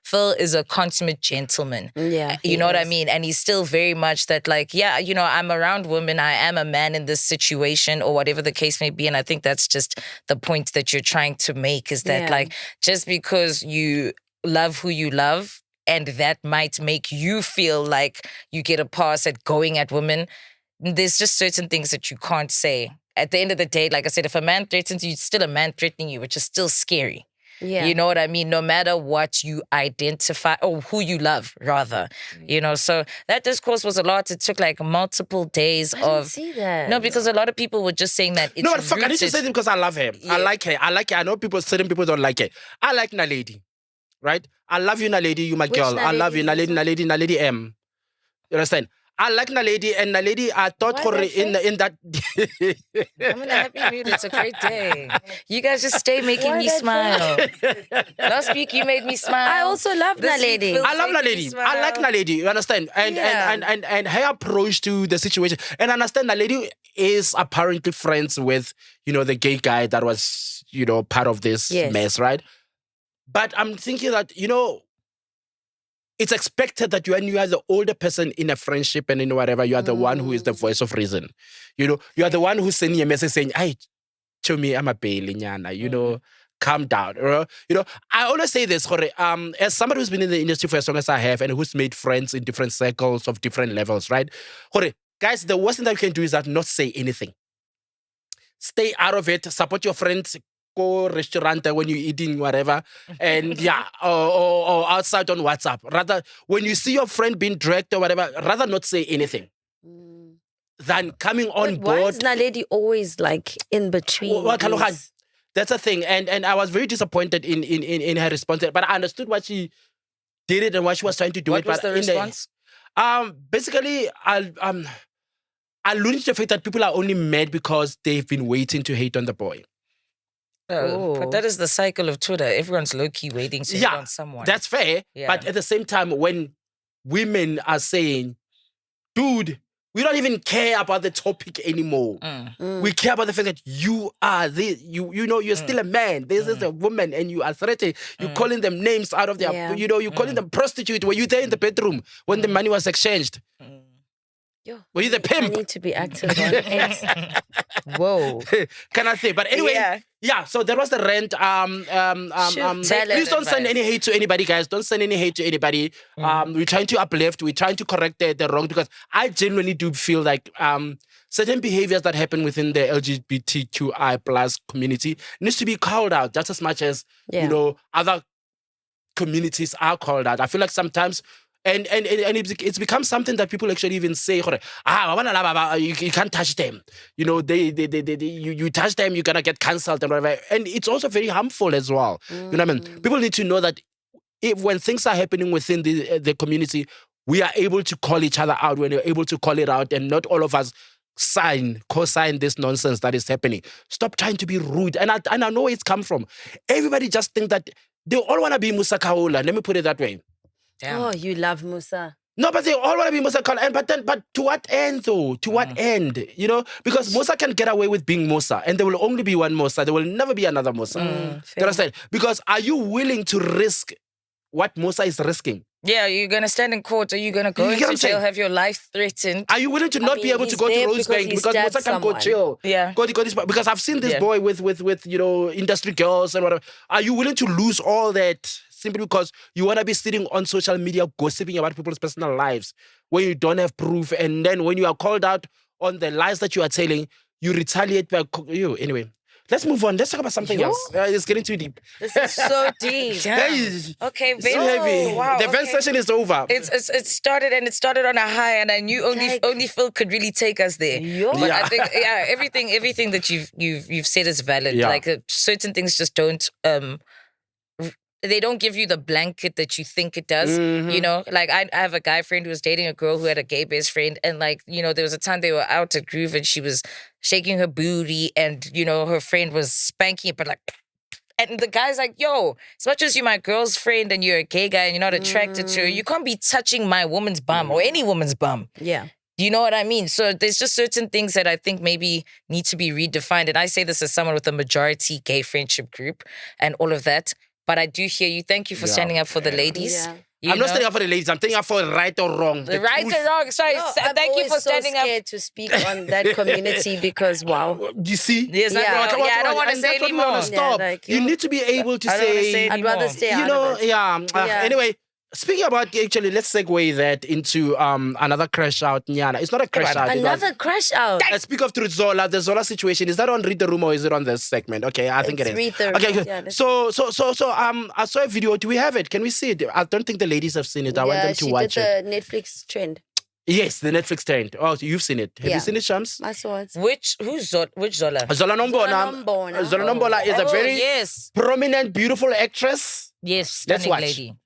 Phil is a consummate gentleman. Yeah. You know what I mean? And he's still very much that I'm around women. I am a man in this situation or whatever the case may be. And I think that's just the point that you're trying to make is that just because you love who you love and that might make you feel like you get a pass at going at women, there's just certain things that you can't say. At the end of the day, like I said, if a man threatens you, it's still a man threatening you, which is still scary. Yeah. You know what I mean? No matter what you identify or who you love, rather. You know, so that discourse was a lot. It took like multiple days I of. didn't see that. No, because a lot of people were just saying that it's No, but fuck, I need to rooted- say this because I love her. Yeah. I like her. I know certain people don't like her. I like Naledi, right? I love you, Naledi. You my Which girl. I love you, Naledi is this Naledi M. You understand? I like Naledi, and Naledi, I thought Why her that in that. I'm in a happy mood. It's a great day. You guys just stay making Why me that smile. Last week you made me smile. I also love This week Naledi. Phil's I love making me Naledi. smile. I like Naledi. You understand? And her approach to the situation. And I understand Naledi is apparently friends with, the gay guy that was, part of this mess, right? But I'm thinking that, it's expected that when you are the older person in a friendship and in whatever, you are the one who is the voice of reason. You are the one who's sending a message saying, "Hey, to me, I'm a bailinyana, calm down." I always say this, as somebody who's been in the industry for as long as I have and who's made friends in different circles of different levels, right? Guys, the worst thing that you can do is that not say anything. Stay out of it, support your friends, go restaurant when you're eating whatever, and or outside on WhatsApp. Rather, when you see your friend being dragged or whatever, rather not say anything than coming on board. Why is Naledi always like in between? That's a thing, and I was very disappointed in her response, but I understood what she did it and what she was trying to do. What was the response? Basically, alluding to the fact that people are only mad because they've been waiting to hate on the boy. But that is the cycle of Twitter. Everyone's low-key waiting to hit on someone. That's fair. Yeah. But at the same time, when women are saying, dude, we don't even care about the topic anymore. We care about the fact that you are you're still a man. This is a woman and you are threatening. You're calling them names out of their, you're calling them prostitute. Were you there in the bedroom when the money was exchanged? Were you the pimp? I need to be active on it. Whoa. Can I say? But anyway, so there was the Rant. Please don't send any hate to anybody, guys. Don't send any hate to anybody. We're trying to uplift. We're trying to correct the wrong, because I genuinely do feel like certain behaviors that happen within the LGBTQI plus community needs to be called out just as much as, other communities are called out. I feel like sometimes and it's become something that people actually even say, you can't touch them. You touch them, you're gonna get cancelled and whatever. And it's also very harmful as well. You know what I mean? People need to know that when things are happening within the community, we are able to call each other out, when we're able to call it out, and not all of us co-sign this nonsense that is happening. Stop trying to be rude. And I know where it's come from. Everybody just think that they all want to be Musa Kaula. Let me put it that way. Damn. Oh, you love Musa. No, but they all want to be Musa Kaula. But to what end, though? To what end? Because Musa can get away with being Musa, and there will only be one Musa. There will never be another Musa. You understand? Because are you willing to risk what Musa is risking? Yeah, you're going to stand in court. Are you going to go into jail, have your life threatened? Are you willing to not be able to go to Rosebank because Musa can go chill? Yeah. Because I've seen this boy with industry girls and whatever. Are you willing to lose all that simply because you want to be sitting on social media gossiping about people's personal lives when you don't have proof, and then when you are called out on the lies that you are telling, you retaliate by you? Anyway. Let's move on. Let's talk about something else. It's getting too deep. This is so deep. Okay, so heavy. Wow, the event session is over. It started on a high, and I knew only Phil could really take us there. But I think everything that you've said is valid. Yeah. Like certain things just don't. They don't give you the blanket that you think it does, Like I have a guy friend who was dating a girl who had a gay best friend, and there was a time they were out at Groove and she was shaking her booty, and her friend was spanking it, but and the guy's like, yo, as much as you're my girl's friend and you're a gay guy and you're not attracted to her, you can't be touching my woman's bum or any woman's bum. Yeah. You know what I mean? So there's just certain things that I think maybe need to be redefined. And I say this as someone with a majority gay friendship group and all of that. But I do hear you. Thank you for standing up for the ladies. Yeah. I'm not standing up for the ladies. I'm standing up for right or wrong. The right or wrong. Sorry. Thank you for standing up. I'm scared to speak on that community because, wow. Do you see? Yes, I don't want to say anymore. Stop. You need to be able to say. I'd rather stay out of it. Anyway, Speaking about, actually, let's segue that into another crash out, Nyana. It's not a crash out. Another crash out. Let's speak of Zola. The Zola situation. Is that on Read the Room or is it on this segment? Okay, I think it is. Read the Room. Okay, yeah, so I saw a video. Do we have it? Can we see it? I don't think the ladies have seen it. I want them to watch it. She did the Netflix trend. Yes, the Netflix trend. Oh, you've seen it. Have you seen it, Shams? I saw it. Which Zola? Zola Nombona. Zola Nombona is a very prominent, beautiful actress. Yes, Let's stunning watch. lady.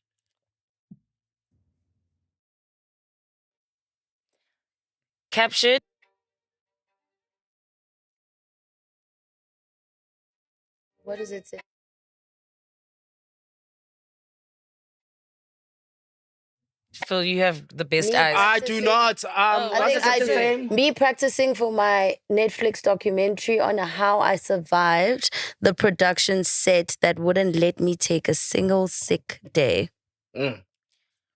Captured. What does it say? Phil, you have the best eyes. I do not. I do. Me practicing for my Netflix documentary on how I survived the production set that wouldn't let me take a single sick day.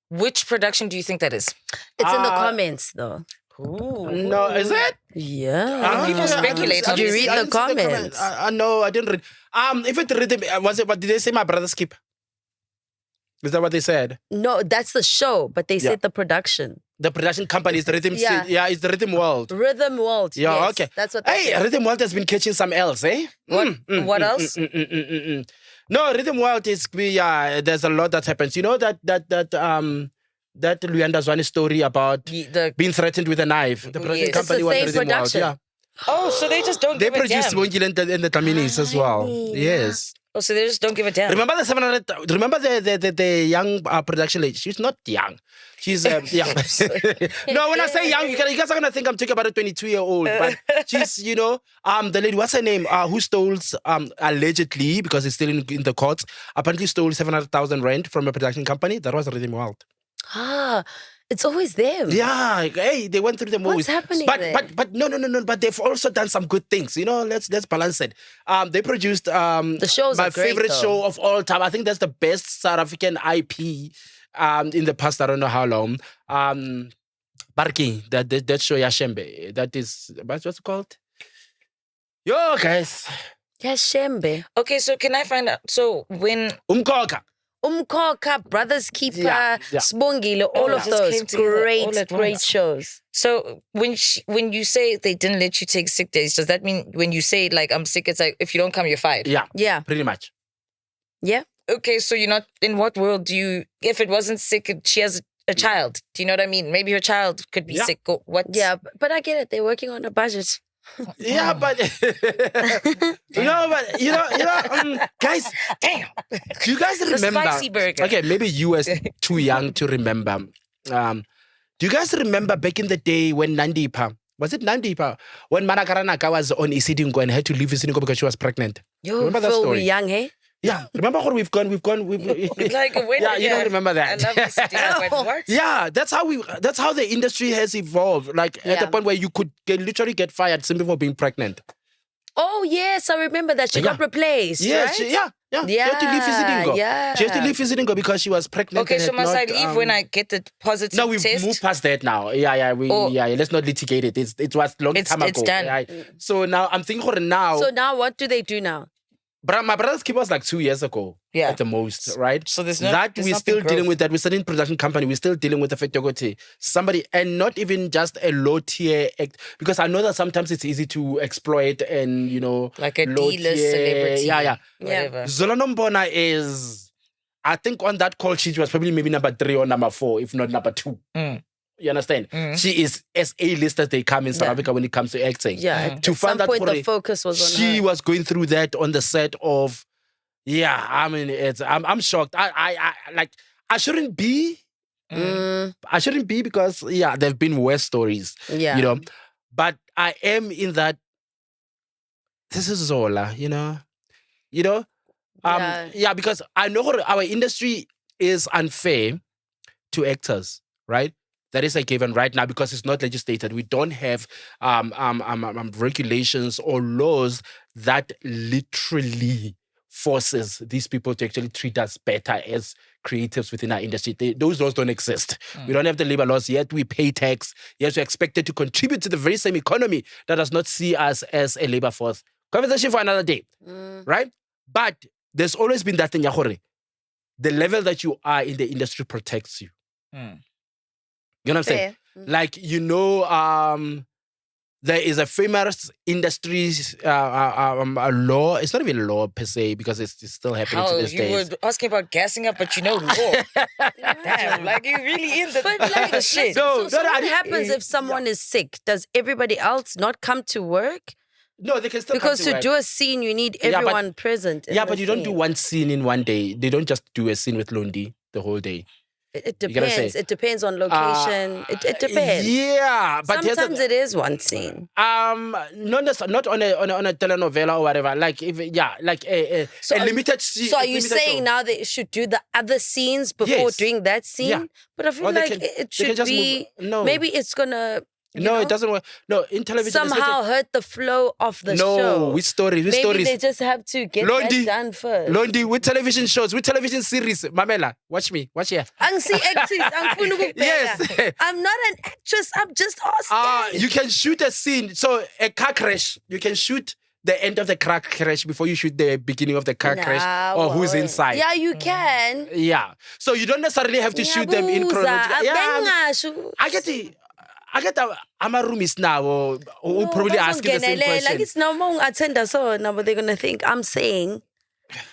Which production do you think that is? It's in the comments, though. Ooh. No, is it? Yeah. People speculate. Did you read the comments? No, I didn't read. If it read, was it? What did they say? My brother's keep. Is that what they said? No, that's the show, but they said the production. The production company is the Rhythm. Yeah, it's the Rhythm World. Rhythm World. Yeah, yes, okay. That's what. They said. Rhythm World has been catching some else, eh? What else? No, Rhythm World is there's a lot that happens. You know that Luanda Zwane story about being threatened with a knife. The production company was Rhythm World. Yeah. Oh, so they just don't give a damn. They produce Mongile and the Taminis as well. Yes. Oh, so they just don't give a damn. Remember the 700? Remember the young production lady? She's not young. She's young. No, when I say young, you guys are gonna think I'm talking about a 22-year-old. But she's, the lady. What's her name? Who stole allegedly, because it's still in the courts, apparently stole 700,000 rand from a production company. That was Rhythm World. It's always them. Yeah, hey, they went through the movies. What's happening there? But no. But they've also done some good things. Let's balance it. They produced the shows my are great, favorite though. show of all time. I think that's the best South African IP in the past. I don't know how long. Barking, that show Yashembe. That is what's it called? Yo, guys. Yashembe. Okay, so can I find out? So when Umkoka, Brothers Keeper, Sbongile, all of those great shows. So when you say they didn't let you take sick days, does that mean when you say like I'm sick, it's like if you don't come, you're fired? Yeah. Pretty much. Yeah. Okay, so you're not, in what world do you, if it wasn't sick, she has a child, do you know what I mean? Maybe her child could be sick. What? Yeah, but I get it. They're working on a budget. Yeah, but guys, damn. Do you guys remember? The spicy burger. Okay, maybe you were too young to remember. Do you guys remember back in the day when Nandipa, was it Nandipa? When Manakaranaka was on Isidingo and had to leave Isidingo because she was pregnant. Remember that story? We're young, hey? Yeah, remember how we've gone. Like when? Yeah, you don't remember that. I love Isidingo, but what? Yeah, that's how the industry has evolved. Like at the point where you could literally get fired simply for being pregnant. Oh yes, I remember that. She got replaced. Yeah, right? She had to leave Isidingo. Yeah. She had to leave Isidingo because she was pregnant. Okay, so must I leave when I get the positive test? No, we've moved past that now. Let's not litigate it. It was long time ago. It's done. Yeah. So now I'm thinking now. So now what do they do now? My brother's keeper was like 2 years ago at the most, right? So there's we're still dealing with that. We're still in production company. We're still dealing with the Fetogote. Somebody, and not even just a low tier act, because I know that sometimes it's easy to exploit and, like a D-list celebrity. Yeah. Whatever. Zola Nombona is, I think on that call sheet was probably maybe number 3 or number 4, if not number 2. You understand? She is as A-list as they come in South Africa when it comes to acting. Yeah. To find that point, the focus was on her. She was going through that on the set of. Yeah, I mean, I'm shocked. I shouldn't be. I shouldn't be because there've been worse stories. Yeah. But I am in that. This is Zola. Because I know our industry is unfair to actors. Right? That is a given right now because it's not legislated. We don't have regulations or laws that literally forces these people to actually treat us better as creatives within our industry. Those laws don't exist. We don't have the labor laws yet. We pay tax. Yes, we're expected to contribute to the very same economy that does not see us as a labor force. Conversation for another day, right? But there's always been that thing, the level that you are in the industry protects you. You know what I'm saying? Like, there is a famous industry law. It's not even a law per se because it's still happening to this day. You were asking about gassing up, but you know law. Damn, like you really in the, the shit. So what happens if someone is sick? Does everybody else not come to work? No, they can still because come to work. do a scene, you need everyone present. But you don't do one scene in one day. They don't just do a scene with Londi the whole day. It depends. It depends on location. It depends. Yeah, but sometimes it is one scene. Not on a telenovela or whatever. Like a limited scene. So are you saying now they should do the other scenes before doing that scene? Yeah. But I feel like it should be. No. Maybe it's gonna. It doesn't work. No, in television somehow hurt the flow of the show. No, with stories. Maybe they just have to get that done first. Londi, with television shows, with television series. Mamela, watch me. Watch here. Yes. I'm not an actress. I'm just asking. You can shoot a scene. So a car crash. You can shoot the end of the car crash before you shoot the beginning of the car crash or who's inside. Yeah, you can. Yeah. So you don't necessarily have to shoot them in chronology. I'm a roomist now, or probably asking the same question. Like it's no more attender, so now they're gonna think I'm saying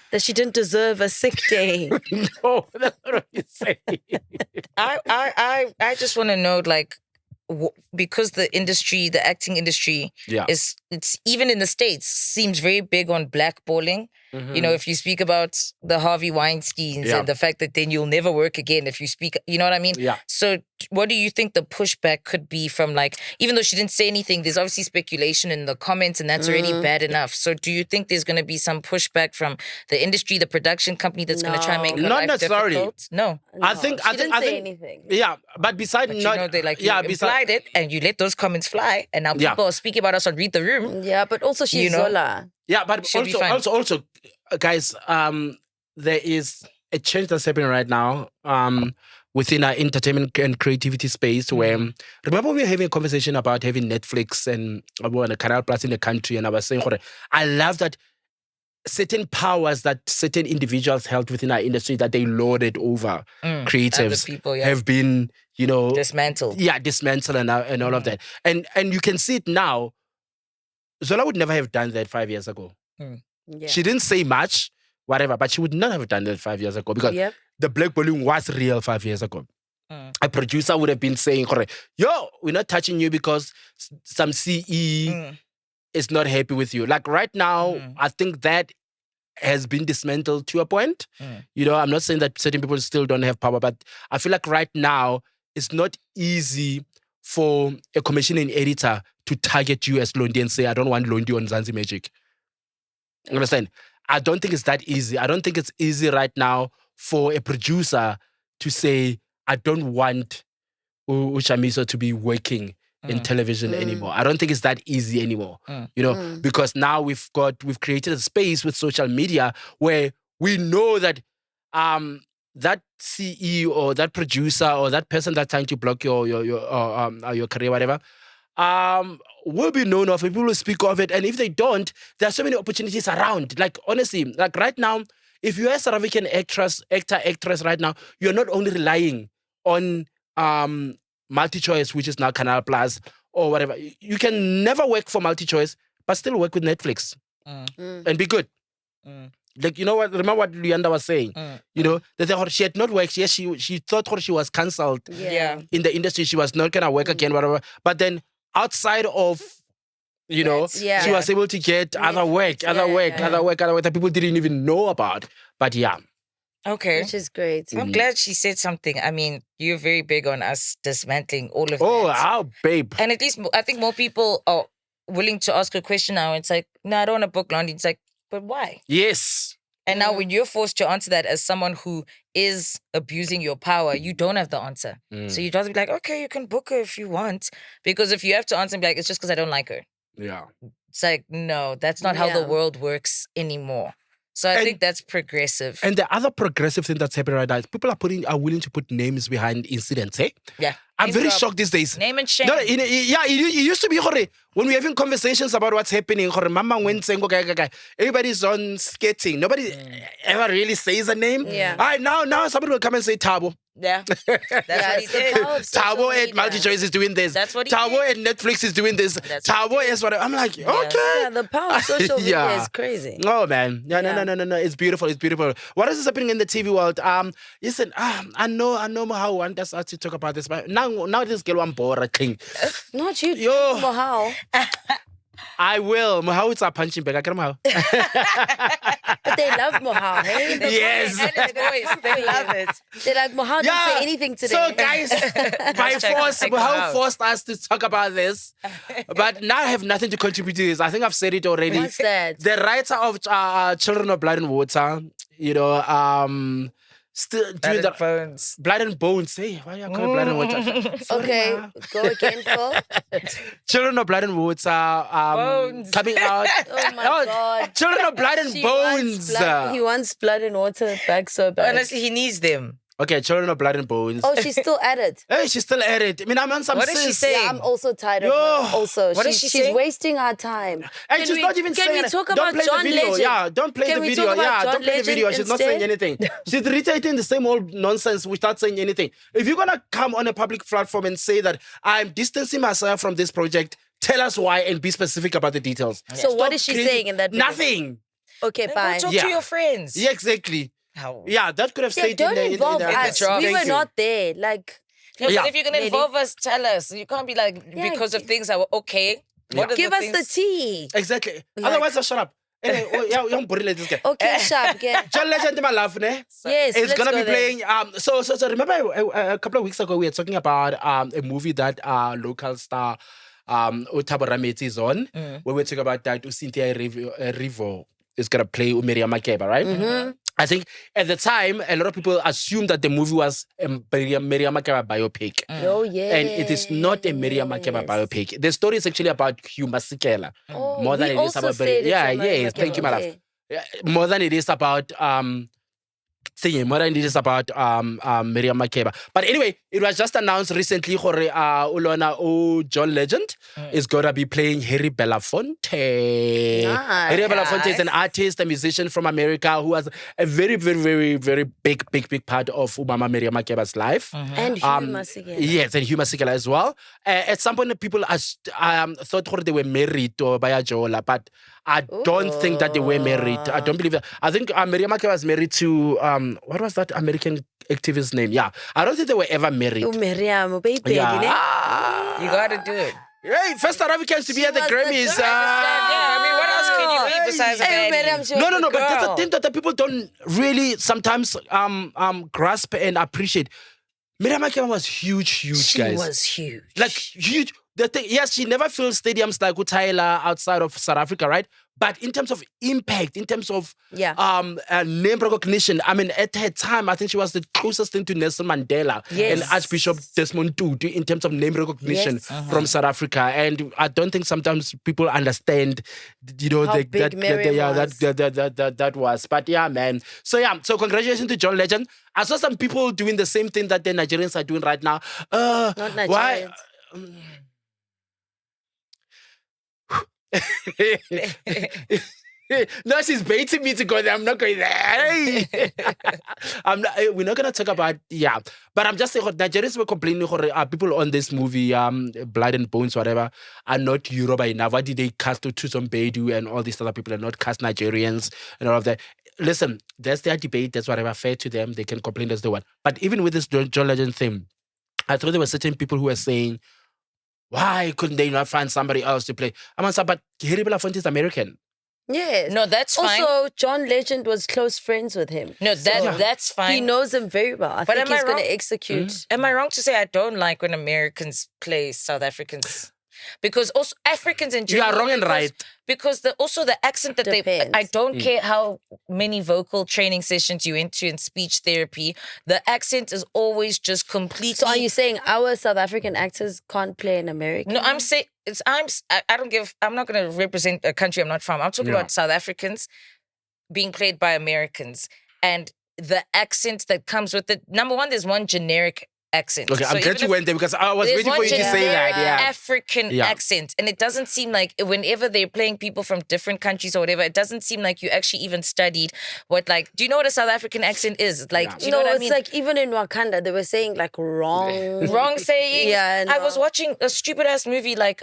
that she didn't deserve a sick day. No, that's not what you're saying. I just want to know, like, because the acting industry it's even in the States seems very big on blackballing. You know, if you speak about the Harvey Weinsteins and the fact that then you'll never work again if you speak, you know what I mean? Yeah. So what do you think the pushback could be from, like, even though she didn't say anything, there's obviously speculation in the comments and that's already bad enough. So do you think there's going to be some pushback from the industry, the production company that's going to try and make her life difficult? No. I think she didn't say anything. Yeah, but besides they implied it and you let those comments fly and now people are speaking about us on Read the Room. Yeah, but also she's Zola. Yeah, but also, guys, there is a change that's happening right now within our entertainment and creativity space where, remember we were having a conversation about having Netflix and Canal Plus in the country, and I was saying, I love that certain powers that certain individuals held within our industry that they lorded over creatives people, have been, dismantled. Yeah, dismantled and all of that. And you can see it now. Zola would never have done that 5 years ago. Yeah. She didn't say much, whatever, but she would not have done that 5 years ago because the blackballing was real 5 years ago. A producer would have been saying, yo, we're not touching you because some CE is not happy with you. Like right now, I think that has been dismantled to a point. I'm not saying that certain people still don't have power, but I feel like right now, it's not easy for a commissioning editor to target you as Londi and say, I don't want Londi on Zanzi Magic. You understand? I don't think it's that easy. I don't think it's easy right now for a producer to say, I don't want Ushamiso to be working in television anymore. I don't think it's that easy anymore. Because now we've created a space with social media where we know that that CE or that producer or that person that's trying to block your career, whatever, will be known of. People will speak of it. And if they don't, there are so many opportunities around. Like, honestly, like right now, if you're a South African actress right now, you're not only relying on MultiChoice, which is now Canal Plus or whatever. You can never work for MultiChoice, but still work with Netflix and be good. Like, you know what? Remember what Luyanda was saying? That she had not worked. Yes, she thought she was cancelled in the industry. She was not going to work again, whatever. But then outside of, she was able to get other work that people didn't even know about. But okay. Which is great. I'm glad she said something. I mean, you're very big on us dismantling all of that. Oh, our babe. And at least I think more people are willing to ask a question now. It's like, no, I don't want to book Londi. It's like, but why? Yes. And now when you're forced to answer that as someone who is abusing your power, you don't have the answer. So you'd rather be like, okay, you can book her if you want. Because if you have to answer and be like, it's just because I don't like her. Yeah. It's like, no, that's not how the world works anymore. So I think that's progressive. And the other progressive thing that's happening right now is people are willing to put names behind incidents, eh? Yeah. I'm very shocked these days. Name and shame. No, it used to be when we're having conversations about what's happening, everybody's on skating. Nobody ever really says a name. Yeah. Now somebody will come and say Thabo. Yeah. That's what he did. Thabo at MultiChoice is doing this. That's what he Thabo did. at Netflix is doing this. Thabo is what I'm like, okay. Yeah, the power of social media is crazy. Oh man. No. It's beautiful. It's beautiful. What else is happening in the TV world? Listen, I know how one does us to talk about this, but now this girl one bore thing. Not you, Mohau. I will. Mohau is a punching bag. I can't Mohau. But they love Mohau, hey? Yes. They love it. They're like, Mohau didn't say anything today. So guys, by force, Mohau forced us to talk about this. But now I have nothing to contribute to this. I think I've said it already. What's that? The writer of Children of Blood and Water, still doing the Bones. Blood and Bones. Hey, why are you calling Blood and Water? Okay, go again, Paul. Children of Blood and Water Bones. coming out. Oh my God. Children of Blood and Bones. He wants blood and water back so bad. Honestly, he needs them. Okay, Children of Blood and Bones. Oh, she's still at it. Hey, she's still at it. I mean, I'm on some What is she sis. saying? Yeah, I'm also tired of her. Also, What is she saying? she's wasting our time. And she's not even saying Can we it. talk Don't about play John the video. Legend? Yeah, don't play Can the we video. talk about Yeah, John don't play the video. Legend She's not saying instead? anything. She's reiterating the same old nonsense without saying anything. If you're gonna come on a public platform and say that I'm distancing myself from this project, tell us why and be specific about the details. So what is she saying in that video? Nothing. Okay, Then fine. go talk to your friends. Yeah, exactly. How? Yeah, that could have Yeah, stayed don't in involve the us. drop. We Thank were you. not there. Like, No, Yeah. but if you're gonna Maybe. involve us, tell us. You can't be like Yeah. because of things that were okay. What are give the us things? the tea. Exactly. Like- Otherwise, I'll shut up. Anyway, don't bully this guy. Okay, sharp. Yeah. John Legend, my love, ne? Yes, It's let's gonna go be there. playing. So remember a couple of weeks ago we were talking about a movie that local star Thabo Rametsi is on. Where we were talking about that Cynthia Rivo is gonna play Miriam Makeba, right? Mm-hmm. I think at the time a lot of people assumed that the movie was a Miriam Makeba biopic. Oh, yeah. And it is not a Miriam Makeba biopic. The story is actually about Hugh Masekela. Oh, More than he it is also about said it's a Miriam yes, thank you, my Makeba. love. Okay. Yeah, more than it is about more than it is about Miriam Makeba. But anyway, it was just announced recently Ulona John Legend is gonna be playing Harry Belafonte. Nice. Harry Belafonte is an artist, a musician from America who has a very, very, very, very big part of Umama Miriam Makeba's life. And Hugh Masekela. Yes, and Hugh Masekela as well. At some point, people thought they were married to by Zola, but I don't think that they were married. I don't believe that. I think Miriam Makeba was married to what was that American activist's name? Yeah, I don't think they were ever married. Oh, Miriam, baby. Yeah. You gotta do it. Hey, first Arabians to be at the was the Grammys. girl. Yeah, I mean, what else can you be besides a Hey, baddie? Miriam, she was No, the but that's the girl. thing that the people don't really sometimes grasp and appreciate. Miriam Makeba was huge, She guys. was huge. Like huge. The thing, yes, she never filled stadiums like Tyla outside of South Africa, right? But in terms of impact, in terms of name recognition, I mean, at her time, I think she was the closest thing to Nelson Mandela and Archbishop Desmond Tutu in terms of name recognition from South Africa. And I don't think sometimes people understand, How big Miriam was. that was. But yeah, man. So congratulations to John Legend. I saw some people doing the same thing that the Nigerians are doing right now. Not Nigerians. Why? No, she's baiting me to go there. I'm not going there. Hey. We're not going to talk about, But I'm just saying, Nigerians were complaining, people on this movie, Blood and Bones, whatever, are not Yoruba enough. Why did they cast Tutum Bedu and all these other people and not cast Nigerians and all of that? Listen, that's their debate. That's whatever. Fair to them. They can complain as they want. But even with this John Legend thing, I thought there were certain people who were saying, why couldn't they not find somebody else to play? But Harry Belafonte is American. Yes. No, that's fine. Also, John Legend was close friends with him. No, that's fine. He knows him very well. I think am he's I going wrong? to execute. Am I wrong to say I don't like when Americans play South Africans? Because also Africans in You general. are wrong and right. Because also the accent that Depends. I don't care how many vocal training sessions you into in speech therapy. The accent is always just completely. So are you saying our South African actors can't play in America? No, I'm saying I don't give. I'm not going to represent a country I'm not from. I'm talking about South Africans. being played by Americans and the accent that comes with it. Number one, there's one generic accent. Okay, I'm glad you went there because I was waiting for you to say that. Yeah. African accent. And it doesn't seem like whenever they're playing people from different countries or whatever, it doesn't seem like you actually even studied what, like, do you know what a South African accent is? Like, do you know what I mean? It's like even in Wakanda, they were saying like wrong saying. Yeah, I was watching a stupid ass movie like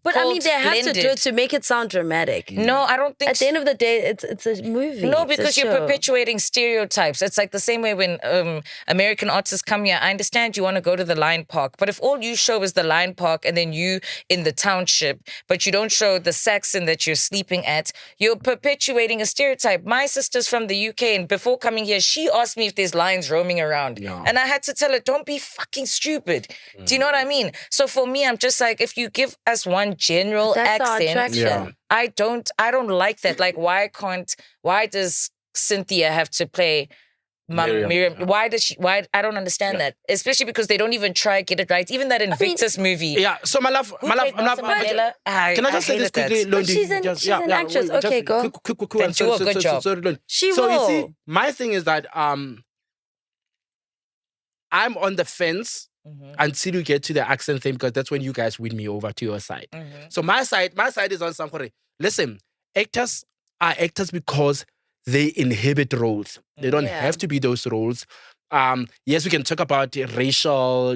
but I mean, they have to do it to make it sound dramatic. No, I don't think at the end of the day, it's a movie. No, because you're perpetuating stereotypes. It's like the same way when American artists come here. I understand you want to go to the Lion Park, but if all you show is the Lion Park and then you in the township, but you don't show the Saxon that you're sleeping at, you're perpetuating a stereotype. My sister's from the UK, and before coming here, she asked me if there's lions roaming around. Yeah. And I had to tell her, don't be fucking stupid. Do you know what I mean? So for me, I'm just like, if you give us one general accent, I don't like that. Like, why does Cynthia have to play Miriam? Why does she? Why? I don't understand that. Especially because they don't even try to get it right. Even that Invictus movie. Yeah. So my love. Can I just say this quickly, Londi? She's an actress. Okay, go. Quick. Then do a good job. She will. So you see, my thing is that I'm on the fence until you get to the accent thing, because that's when you guys win me over to your side. So my side is on something. Listen, actors are actors because they inhabit roles. They don't have to be those roles. Yes, we can talk about racial,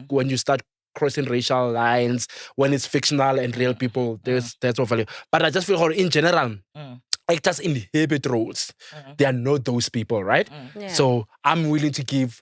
when you start crossing racial lines, when it's fictional and real people, that's all value. But I just feel in general, actors inhabit roles. They are not those people, right? So I'm willing to give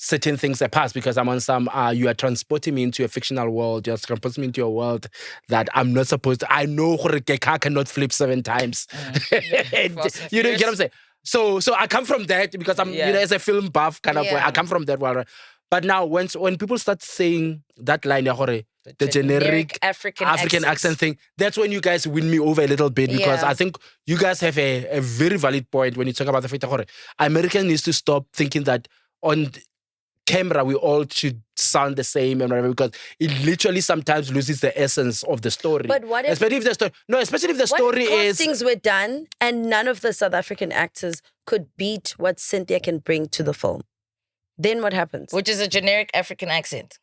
certain things a pass because I'm on some, you are transporting me into a fictional world, you're transporting me into a world that I'm not supposed to. I know a car cannot flip 7 times. You know what I'm saying? So I come from that because I'm, as a film buff kind of way, I come from that world. But now when people start saying that line, the generic African accent thing, that's when you guys win me over a little bit because I think you guys have a very valid point when you talk about the fact that American needs to stop thinking that on camera we all should sound the same and whatever, because it literally sometimes loses the essence of the story. But what if especially if the story is things were done and none of the South African actors could beat what Cynthia can bring to the film? Then what happens? Which is a generic African accent.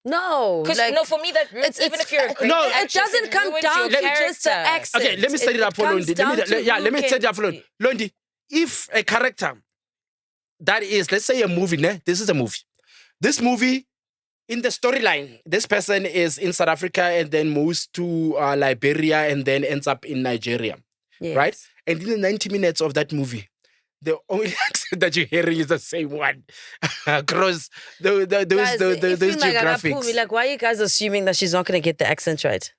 No, no, for me that even if you're a great actress, it doesn't come down to just the accent. Okay, let me set it up for Londi. Let me set it up for Londi. Londi, if a character that is, let's say a movie, this is a movie. This movie, in the storyline, this person is in South Africa and then moves to Liberia and then ends up in Nigeria, right? And in the 90 minutes of that movie, the only accent that you're hearing is the same one across those geographics. Like, why are you guys assuming that she's not going to get the accent right?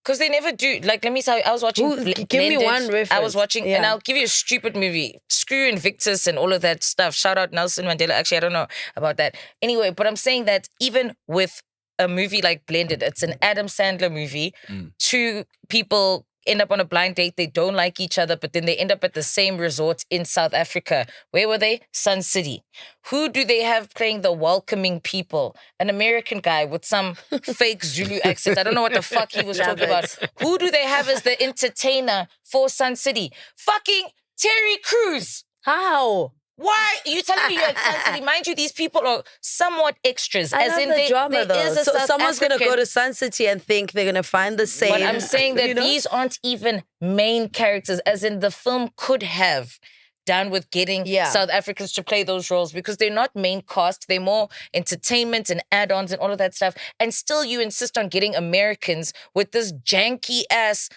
Because they never do. Like, let me tell you, I was watching give me one reference. I was watching, and I'll give you a stupid movie. Screw Invictus and all of that stuff. Shout out Nelson Mandela. Actually, I don't know about that. Anyway, but I'm saying that even with a movie like Blended, it's an Adam Sandler movie. 2 people end up on a blind date. They don't like each other, but then they end up at the same resort in South Africa. Where were they? Sun City. Who do they have playing the welcoming people? An American guy with some fake Zulu accent. I don't know what the fuck he was talking about. Who do they have as the entertainer for Sun City? Fucking Terry Crews. How? Why? You telling me you're at Sun City? Mind you, these people are somewhat extras. I love the drama, though. So someone's going to go to Sun City and think they're going to find the same. But I'm saying that these aren't even main characters, as in the film could have done with getting South Africans to play those roles, because they're not main cast. They're more entertainment and add-ons and all of that stuff. And still you insist on getting Americans with this janky-ass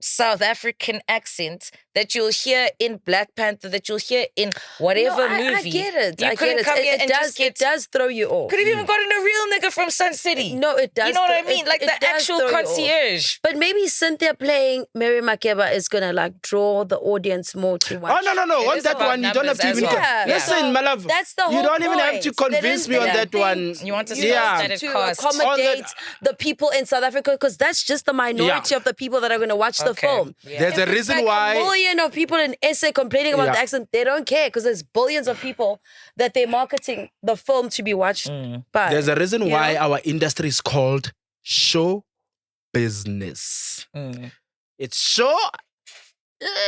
South African accent that you'll hear in Black Panther, that you'll hear in whatever movie. I get it. It does throw you off. Could have even gotten a real nigga from Sun City. No, it does. You know what I mean? Like the actual concierge. But maybe Cynthia playing Mary Makeba is gonna like draw the audience more to watch. Oh no! On that one, you don't have to even. Listen, my love. That's the whole You don't even point. have to convince me on that one. You want to accommodate the people in South Africa, because that's just the minority of the people that are gonna watch the film. There's a reason why a million of people in SA complaining about the accent. They don't care because there's billions of people that they're marketing the film to be watched by. There's a reason why our industry is called show business. It's show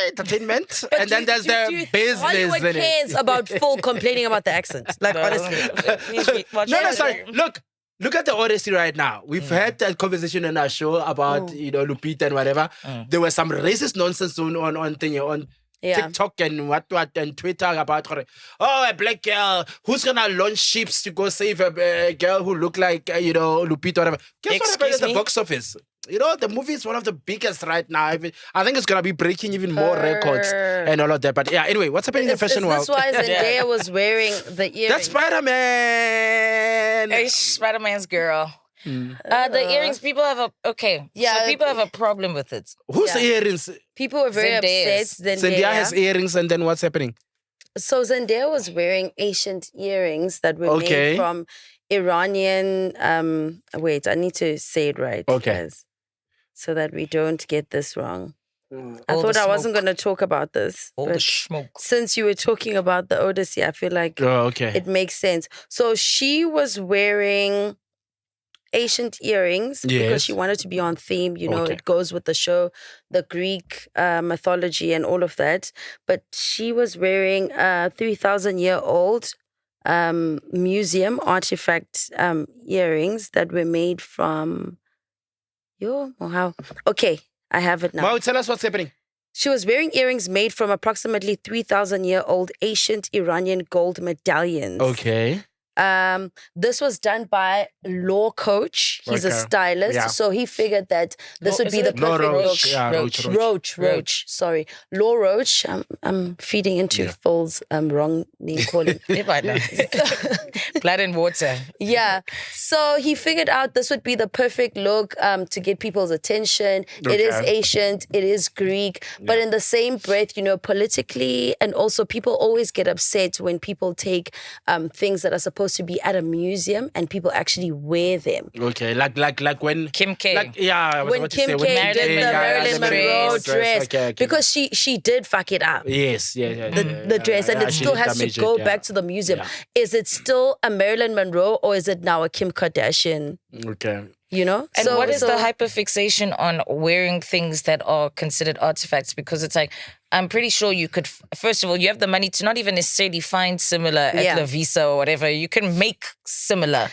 entertainment, and then there's the business. Hollywood in it. cares about full complaining about the accent. Like, honestly. No, sorry. Look at the Odyssey right now. We've had that conversation on our show about Lupita and whatever. There was some racist nonsense on TikTok and what and Twitter about a black girl who's gonna launch ships to go save a girl who looked like Lupita or whatever. Guess what happened at the box office? The movie is one of the biggest right now. I think it's gonna be breaking even more records and all of that. But yeah, anyway, what's happening in the fashion world? That's why Zendaya was wearing the earrings. That's Spider-Man. Hey, Spider-Man's girl. The earrings, people have so people have a problem with it. Whose earrings? People were very upset. Zendaya has earrings, and then what's happening? So Zendaya was wearing ancient earrings that were made from Iranian. Wait, I need to say it right. Okay. Guys, so that we don't get this wrong. I thought I wasn't going to talk about this. All the smoke. Since you were talking about the Odyssey, I feel like it makes sense. So she was wearing ancient earrings because she wanted to be on theme. It goes with the show, the Greek mythology and all of that. But she was wearing 3,000-year-old museum artifact earrings that were made from... Okay, I have it now. Mo, tell us what's happening. She was wearing earrings made from approximately 3,000-year-old ancient Iranian gold medallions. Okay. This was done by Law Coach. He's a stylist. So he figured that this would be the perfect Roach. Sorry. Law Roach. I'm feeding into Phil's wrong name calling. Blood and water. Yeah. So he figured out this would be the perfect look to get people's attention. It is ancient. It is Greek. But in the same breath, politically, and also people always get upset when people take things that are supposed to be at a museum and people actually wear them. Okay, like when Kim K. When Kim K did the Marilyn Monroe dress. Okay. Because she did fuck it up. Yes, The dress, and it still has to go back to the museum. Yeah. Is it still a Marilyn Monroe or is it now a Kim Kardashian? Okay. And what is the hyperfixation on wearing things that are considered artifacts? Because it's like, I'm pretty sure you could, first of all, you have the money to not even necessarily find similar at La Visa or whatever. You can make similar.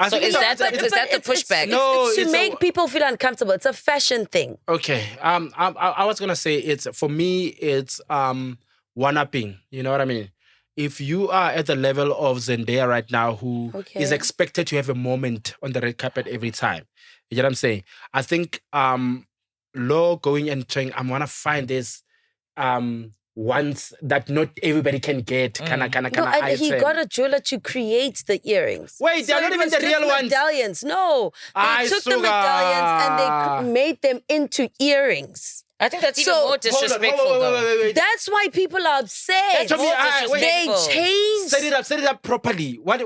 So is that the pushback? It's to make people feel uncomfortable. It's a fashion thing. Okay. I was gonna say for me it's one-upping. You know what I mean? If you are at the level of Zendaya right now, who is expected to have a moment on the red carpet every time, you know what I'm saying? I think Law going and trying, I want to find this ones that not everybody can get. Kind of item. He got a jeweler to create the earrings. Wait, they're not even the real ones. Medallions. No, they took the medallions and they made them into earrings. I think that's even more disrespectful, though. That's why people are upset. That's more disrespectful. They changed. Set it up properly. What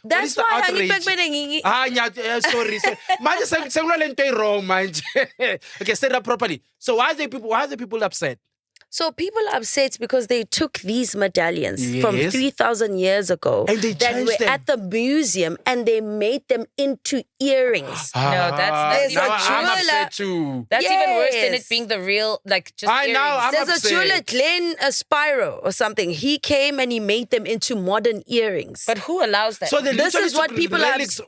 That's is the why outrage? Sorry. Man, wrong, man. Okay, set it up properly. So why are the people upset? So people are upset because they took these medallions from 3,000 years ago and they that were them at the museum and they made them into earrings. No, that's even I'm upset too. That's even worse than it being the real, just earrings. There's upset. a jeweler, Glenn Spyro or something. He came and he made them into modern earrings. But who allows that? So this is what people are... Yes.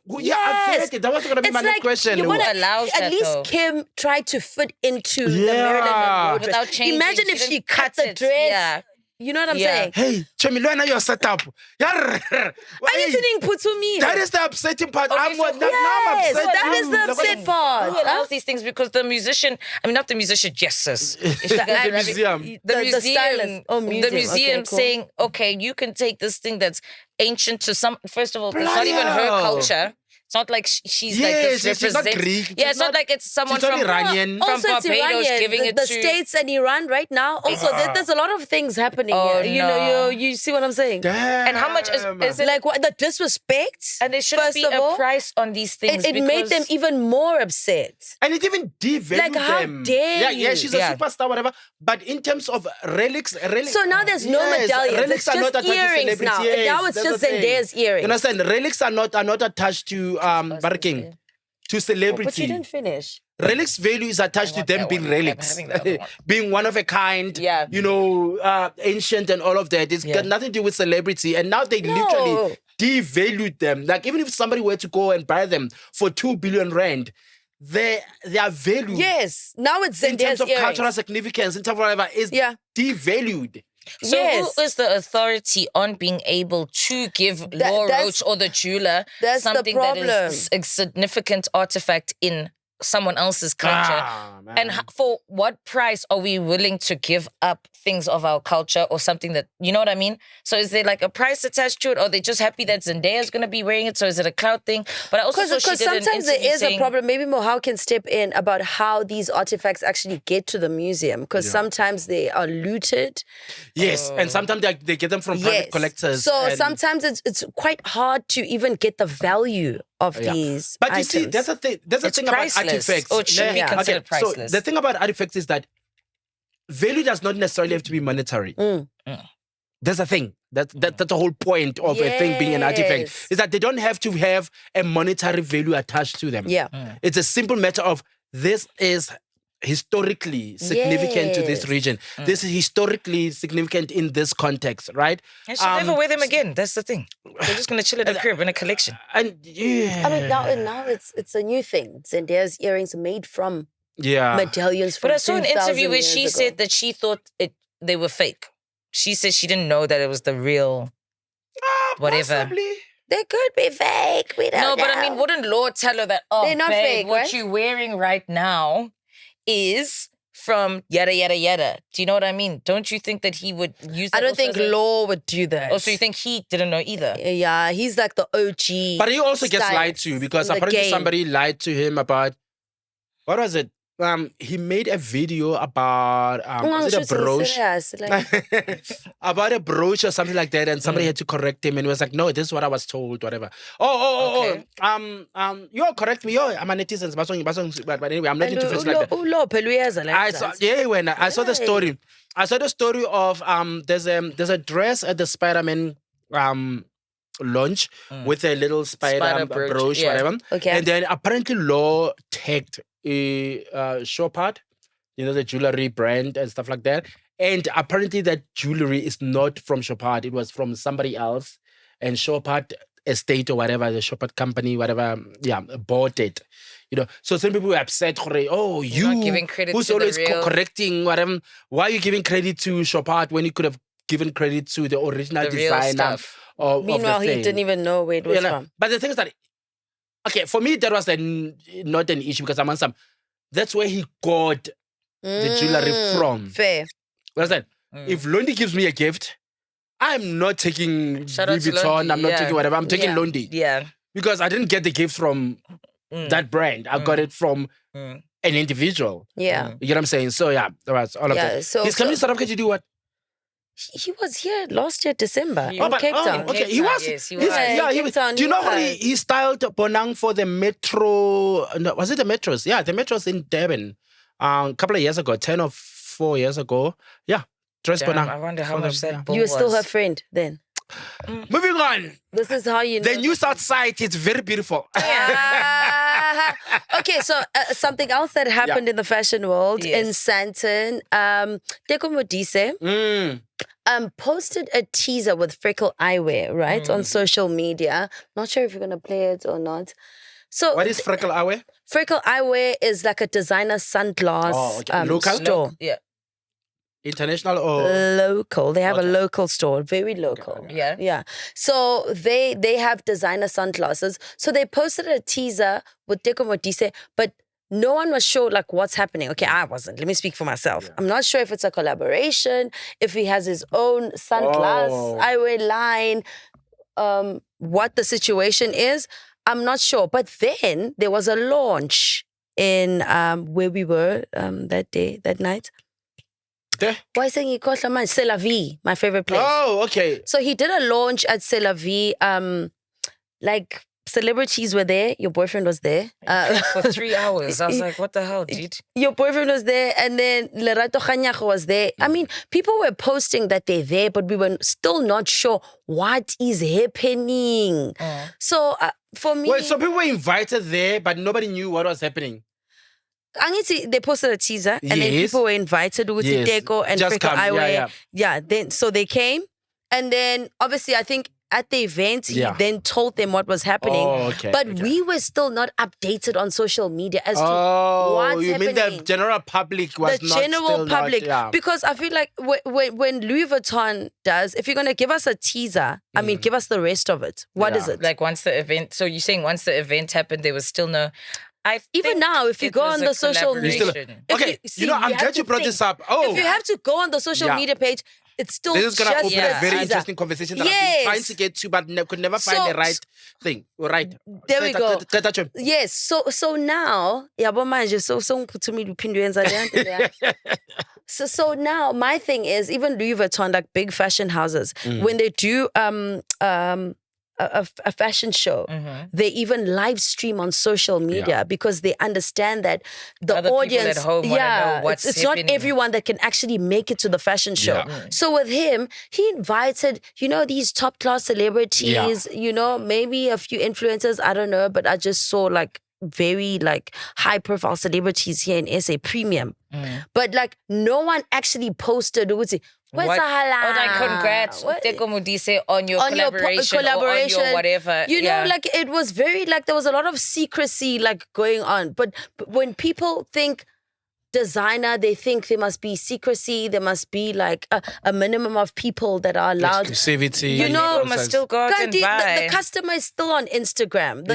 That was going to be my next question. Who allows that, At least though? Kim tried to fit into the Marilyn Monroe dress. Without changing. Imagine if she cut the dress. Yeah. You know what I'm saying? Hey, Chemilwana, you're set up. Are you sitting Putumi? That is the upsetting part. Okay, I'm upset. That is the upset part. Who allows these things? Because the musician, not the musician, yes, sis. The museum. The stylist. The museum saying, okay, you can take this thing that's ancient to some, first of all, it's not even her culture. It's not like she's like this representative. Greek. Yeah, it's not like it's someone from Iranian. From Barbados giving it the to... States and Iran right now. Also, there's a lot of things happening here. You see what I'm saying? Damn. And how much is it? Like what, the disrespect? And there shouldn't be a price on these things. It made them even more upset. And it even devalued them. Like, how dare you? Yeah, she's a superstar, whatever. But in terms of relics... So now there's no medallions. Relics it's are not just attached earrings to now. Now it's just Zendaya's earrings. You understand? Relics are not attached to barking. To celebrity. But you didn't finish. Relics value is attached to them being relics, being one of a kind, ancient and all of that. It's got nothing to do with celebrity. And now they literally devalued them. Like, even if somebody were to go and buy them for 2 billion rand, their value. Yes. Now it's in terms of cultural significance, in terms of whatever, is devalued. So who is the authority on being able to give Law Roach or the jeweler something that is a significant artifact in someone else's culture? And for what price are we willing to give up things of our culture or something that, you know what I mean? So is there like a price attached to it, or are they just happy that Zendaya is going to be wearing it? So is it a clout thing? But I also because sometimes there is a problem. Maybe Mohau can step in about how these artifacts actually get to the museum, because sometimes they are looted. Yes, and sometimes they get them from private collectors. So sometimes it's quite hard to even get the value of these But items. you see, there's a thing about artifacts. Or it should be considered priceless. So the thing about artifacts is that value does not necessarily have to be monetary. That's a thing. That's the whole point of a thing being an artifact, is that they don't have to have a monetary value attached to them. It's a simple matter of, this is historically significant to this region. This is historically significant in this context, right? I should never wear them again. That's the thing. They're just going to chill at the crib in a collection. And I mean, now it's a new thing. Zendaya's earrings are made from medallions from But I saw an interview where she ago. said that she thought they were fake. She said she didn't know that it was the real whatever. Possibly. They could be fake. We don't know. But I mean, wouldn't Law tell her that, they're not babe, fake, what right? you're wearing right now is from yada, yada, yada. Do you know what I mean? Don't you think that he would use that? I don't think Law would do that. Oh, so you think he didn't know either? Yeah, he's like the OG. But he also gets lied to, because apparently somebody lied to him about, what was it? He made a video about was it a brooch? About a brooch or something like that, and somebody had to correct him, and he was like, "No, this is what I was told, whatever." You correct me. I'm a netizen, but anyway, I'm not into things like that. I saw the story. I saw the story of there's a dress at the Spider-Man launch with a little spider brooch, whatever. Okay. And then apparently Law tagged Chopard, the jewelry brand and stuff like that. And apparently that jewelry is not from Chopard. It was from somebody else. And Chopard estate or whatever, the Chopard company, whatever, bought it. So some people were upset. Oh, you're not giving credit who's to always the real... correcting whatever. Why are you giving credit to Chopard when you could have given credit to the original designer? Meanwhile, he didn't even know where it was from. But the thing is that, okay, for me, that was not an issue, because I'm on some. That's where he got the jewelry from. Fair. Understand? If Londi gives me a gift, I'm not taking Louis Vuitton, I'm not taking whatever, I'm taking Londi. Yeah. Because I didn't get the gift from that brand. I got it from an individual. Yeah. You get what I'm saying? So, that was all of that. So, he's coming to South Africa to do what? He was here last year, December, in Cape Town. Okay, he was. Yes, he was. Cape Town, do you know how he styled Bonang for the metro? No, was it the metros? Yeah, the metros in Durban. A couple of years ago, 10 or 4 years ago. Yeah, dress Bonang. I wonder how much that bull You were still was. her friend then. Moving on. This is how you know. The New South side is very beautiful. Okay, so something else that happened in the fashion world in Sandton, Modise posted a teaser with Freckle Eyewear, right, on social media. Not sure if you're going to play it or not. So what is Freckle Eyewear? Freckle Eyewear is like a designer sunglass local store. Yeah. International or local? They have a local store, very local. Yeah. So they have designer sunglasses. So they posted a teaser with Modise, but no one was sure like what's happening. Okay, I wasn't. Let me speak for myself. Yeah. I'm not sure if it's a collaboration, if he has his own sunglass eyewear line, what the situation is. I'm not sure. But then there was a launch in where we were that night. Why saying he called man? C'est la Vie, my favorite place. Oh, okay. So he did a launch at C'est la Vie. Like celebrities were there. Your boyfriend was there. For 3 hours. I was like, what the hell, dude? Your boyfriend was there, and then Lerato Khanyago was there. I mean, people were posting that they're there, but we were still not sure what is happening. So for me... Wait, so people were invited there, but nobody knew what was happening? They posted a teaser and then people were invited with Teko and Eyewear. Then so they came, and then obviously I think at the event he then told them what was happening. We were still not updated on social media as to what's you happening. mean the general public was because I feel like when Louis Vuitton does, if you're going to give us a teaser, I mean, give us the rest of it. What is it? Like once the event, so you're saying once the event happened, there was still no... Even now, if you go on the social media... I'm glad you brought this up. If you have to go on the social media page, it's still this is going to open a very teaser. interesting conversation that I've been trying to get to, but could never find the right thing. Right. There we go. Yes. So now, so now my thing is, even Louis Vuitton, like big fashion houses, when they do a fashion show, they even live stream on social media because they understand that the other audience, people at home want to know what's it's happening. not everyone that can actually make it to the fashion show. So with him, he invited, these top class celebrities, maybe a few influencers, I don't know, but I just saw like very like high profile celebrities here in SA premium. But like no one actually posted like congrats Teko Modise on your collaboration or on your whatever. Like it was very like there was a lot of secrecy like going on. But when people think designer, they think there must be secrecy, there must be like a minimum of people that are allowed. Exclusivity. Must still go out and buy. The customer is still on Instagram.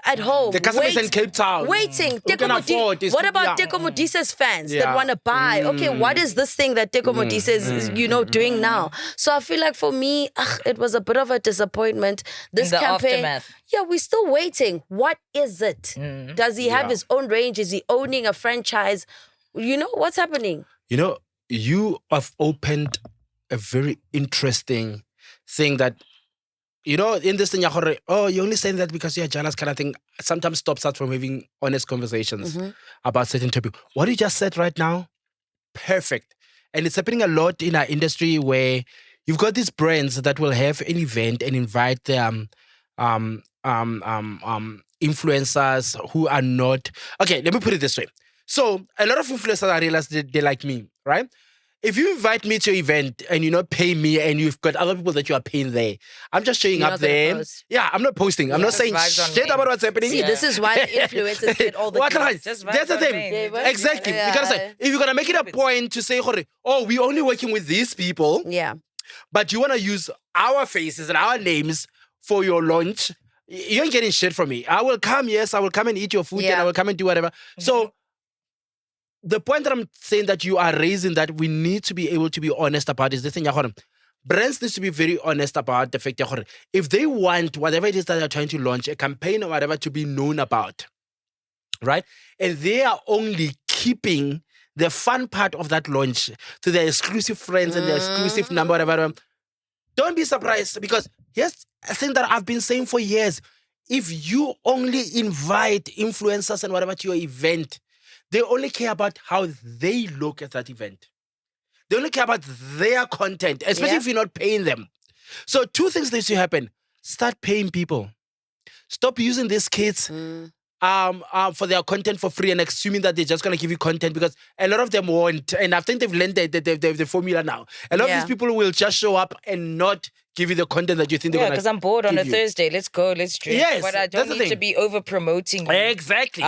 At home. The customer is in Cape Town. Waiting. What about Teko Modise's fans that want to buy? Okay, what is this thing that Teko Modise is, doing now? So I feel like for me, it was a bit of a disappointment. This campaign. Aftermath. Yeah, we're still waiting. What is it? Does he have his own range? Is he owning a franchise? What's happening? You have opened a very interesting thing that, in this thing, you're only saying that because you're jealous kind of thing, sometimes stops us from having honest conversations about certain topics. What you just said right now, perfect. And it's happening a lot in our industry where you've got these brands that will have an event and invite influencers who are not... Okay, let me put it this way. So, a lot of influencers, I realize they're like me, right? If you invite me to your event and you not pay me and you've got other people that you are paying there, I'm just showing up there. Yeah, I'm not posting. I'm not saying shit about what's happening. See, this is why influencers get all the clicks. That's the thing. Exactly. Because if you're going to make it a point to say, we're only working with these people. Yeah. But you want to use our faces and our names for your launch, you ain't getting shit from me. I will come, I will come and eat your food and I will come and do whatever. So, the point that I'm saying that you are raising that we need to be able to be honest about is this thing. Brands need to be very honest about the fact that if they want whatever it is that they're trying to launch, a campaign or whatever to be known about, right? And they are only keeping the fun part of that launch to their exclusive friends and their exclusive number, whatever. Don't be surprised because here's a thing that I've been saying for years. If you only invite influencers and whatever to your event, they only care about how they look at that event. They only care about their content, especially if you're not paying them. So 2 things need to happen. Start paying people. Stop using these kids for their content for free and assuming that they're just going to give you content because a lot of them won't. And I think they've learned the formula now. A lot of these people will just show up and not give you the content that you think they're going to give you. Yeah, because I'm bored on a Thursday. Let's go, let's drink. Yes, but I don't need to be over-promoting you. Exactly.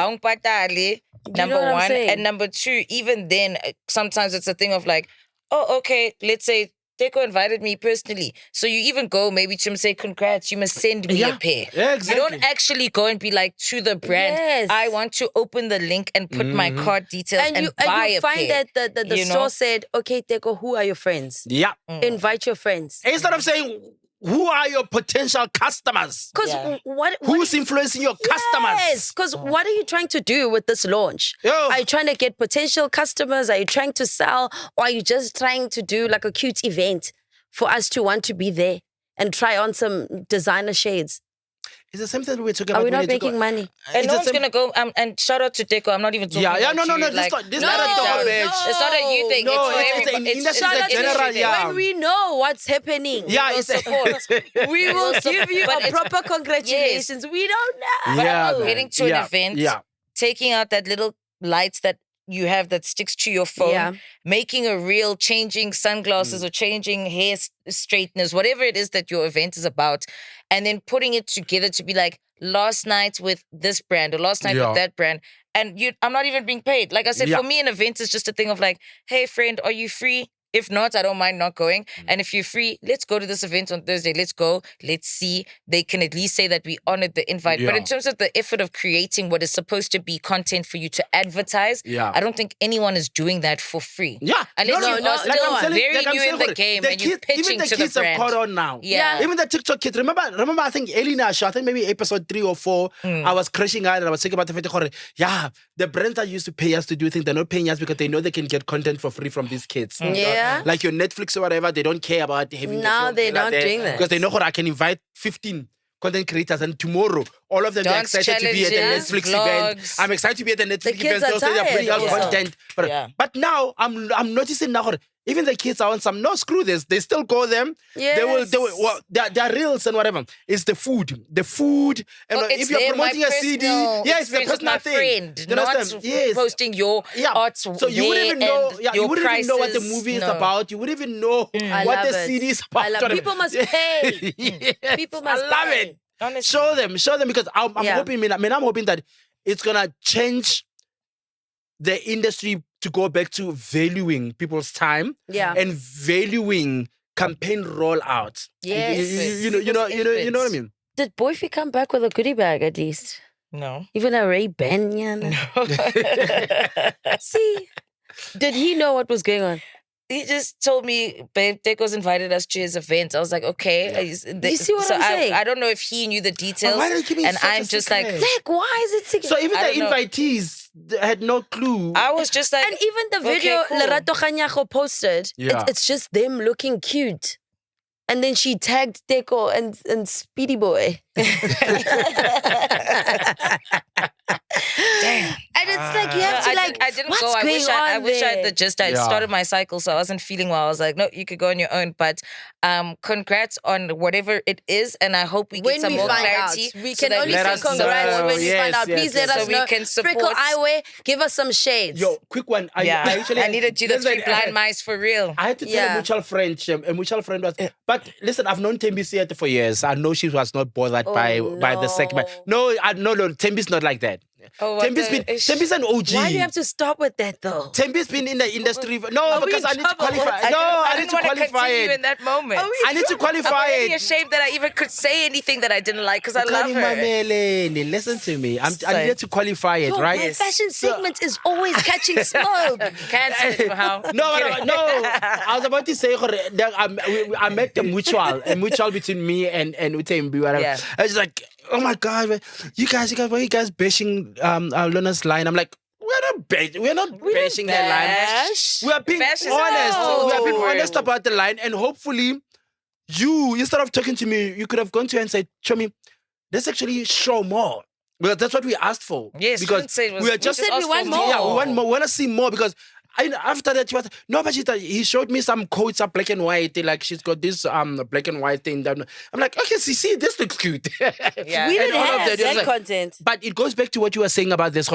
Number one. And number 2, even then, sometimes it's a thing of like, okay, let's say Teko invited me personally. So you even go maybe to him say, congrats, you must send me a pair. Yeah, exactly. You don't actually go and be like to the brand, I want to open the link and put my card details and buy a pair. And you find that the store said, okay, Teko, who are your friends? Yeah. Invite your friends. Instead of saying, who are your potential customers? Because who's influencing your customers? Yes, because what are you trying to do with this launch? Are you trying to get potential customers? Are you trying to sell? Or are you just trying to do like a cute event for us to want to be there and try on some designer shades? It's the same thing we're talking about. Are we not making money? And no one's going to go, and shout out to Teko. I'm not even talking about no. you. This is not a dog bitch. It's not a you thing. No, it's shout out general, to when we know what's happening. Yeah, it's support. We will give you a proper congratulations. We don't know. But I'm not getting to an event, taking out that little lights that you have that sticks to your phone, making a reel, changing sunglasses or changing hair straighteners, whatever it is that your event is about, and then putting it together to be like, last night with this brand or last night with that brand. And I'm not even being paid. Like I said, for me, an event is just a thing of like, hey, friend, are you free? If not, I don't mind not going. And if you're free, let's go to this event on Thursday. Let's go. Let's see. They can at least say that we honored the invite. But in terms of the effort of creating what is supposed to be content for you to advertise, I don't think anyone is doing that for free. Yeah. Unless you are still very new in the game and you're pitching to the brand. Even the kids have caught on now. Yeah. Even the TikTok kids. Remember, I think Elina show, I think maybe episode 3 or 4, I was crashing out and I was thinking about the fact that, the brands that used to pay us to do things, they're not paying us because they know they can get content for free from these kids. Yeah. Like your Netflix or whatever, they don't care about having now they're not doing that. Because they know I can invite 15 content creators and tomorrow all of them are excited to be at the Netflix event. I'm excited to be at the Netflix event. They're putting out content. But now I'm noticing now even the kids are on some screw this. They still go them. Yes. They will their reels and whatever. It's the food. And if you're promoting a CD, it's the personal thing. Friend, not posting your art. So you wouldn't even know. You wouldn't even know what the movie is about. You wouldn't even know what the CD is about. People must pay. People must love it. Honestly. Show them because I'm hoping. I'm hoping that it's gonna change the industry to go back to valuing people's time and valuing campaign rollouts. Yes. You know what I mean? Did Boyfie come back with a goodie bag at least? No. Even a Ray-Ban? No. See? Did he know what was going on? He just told me, babe, Deco's invited us to his event. I was like, okay. You see what I'm saying? I don't know if he knew the details. Why don't you give me I'm just like, why is it secret? So even the invitees had no clue. I was just like, and even the video Lerato Khanyago posted, it's just them looking cute. And then she tagged Deco and Speedy Boy. Damn. And it's like, you have to I didn't what's go. I going on I wish I had the gist. I Yeah. started my cycle, so I wasn't feeling well. I was like, no, you could go on your own. But congrats on whatever it is. And I hope we get When some we more find clarity. out. We so can that only Let say us congrats know. when we Yes, find out. yes, Please yes. let us So we know. can support- Frickle Eyewear, give us some shades. Yo, quick one. I needed you the three blind mice for real. I had to tell a mutual friend. A mutual friend was. But listen, I've known Tembisi for years. I know she was not bothered by the segment. No, Tembi's not like that. Tembi's an OG. Why do you have to stop with that though? Tembi's been in the industry. Are No, we because in I need to trouble? qualify. I need didn't to want to qualify continue it. in that moment. I need to I'm qualify already it. ashamed that I even could say anything that I didn't like because I love her. Mamele, listen to me. I need to qualify it, Yo, right? my fashion segment is always catching smoke. Cancel it for how? No. I was about to say I met a mutual between me and Utembi. Whatever. Yeah. I was like, oh my god, you guys, why are you guys bashing Lona's line? I'm like, we're not bashing the line. We are being honest. We are being honest about the line, and hopefully, you instead of talking to me, you could have gone to her and said, "Show me, let's actually show more." Because that's what we asked for. Yes, because we are just we want more. Yeah, we want more. We want to see more because. After that, he showed me some coats of black and white. Like she's got this black and white thing. I'm like, okay, see, this looks cute. Yeah. We didn't have that like, content. But it goes back to what you were saying about this.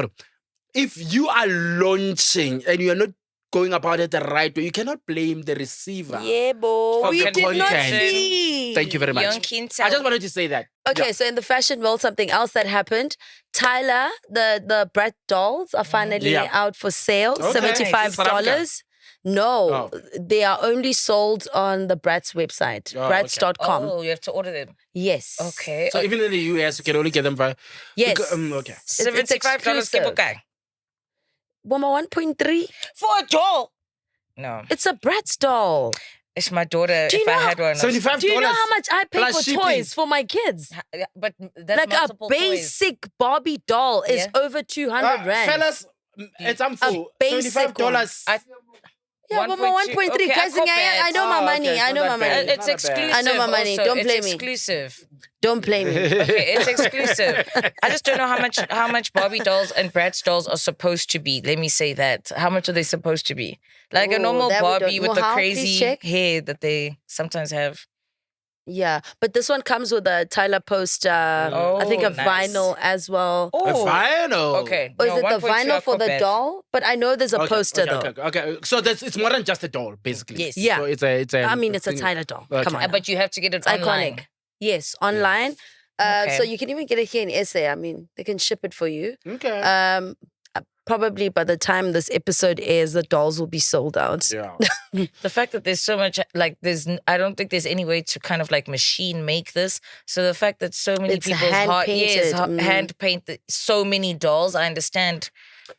If you are launching and you are not going about it the right way, you cannot blame the receiver. Yeah, boy. We the did not content. see. Thank you very much. Young I just wanted to say that. Okay, so in the fashion world, something else that happened. Tyla, the Bratz dolls are finally out for sale. Okay. $75. No, they are only sold on the Bratz website, Bratz.com. Oh, you have to order them. Yes. Okay. So even in the US, you can only get them by... Yes. Okay. It's $75 exclusive. Boma 1.3. For a doll? No. It's a Bratz doll. It's my daughter. Do you if I know- had one. $75. Do you know how much I pay plus for shipping. toys for my kids? But that's Like a multiple toys. basic Barbie doll is over 200 rand. Fellas, it's full. basic $75. Yeah, Boma 1.3. Okay, Guys, I know my money. okay, I know my not that money. bad. It's Not that exclusive. I know my money. also. Don't It's play me. exclusive. Don't play me. Okay, it's exclusive. I just don't know how much Barbie dolls and Bratz dolls are supposed to be. Let me say that. How much are they supposed to be? Like a Ooh, normal that we Barbie don't- with the Mohau, please crazy check. hair that they sometimes have. Yeah, but this one comes with a Tyla poster. I think a vinyl as well. A vinyl? Okay. Or is it the vinyl for the doll? But I know there's a poster though. Okay. So it's more than just a doll, basically. Yes. Yeah. So it's a it's a Tyla doll. Okay. Come on. But you have to get it It's online. iconic. Yes, online. Okay. So you can even get it here in SA. I mean, they can ship it for you. Okay. Probably by the time this episode airs, the dolls will be sold out. Yeah. The fact that there's so much, like, I don't think there's any way to kind of like machine make this. So the fact that so many It's people's hand-painted. hand painted so many dolls, I understand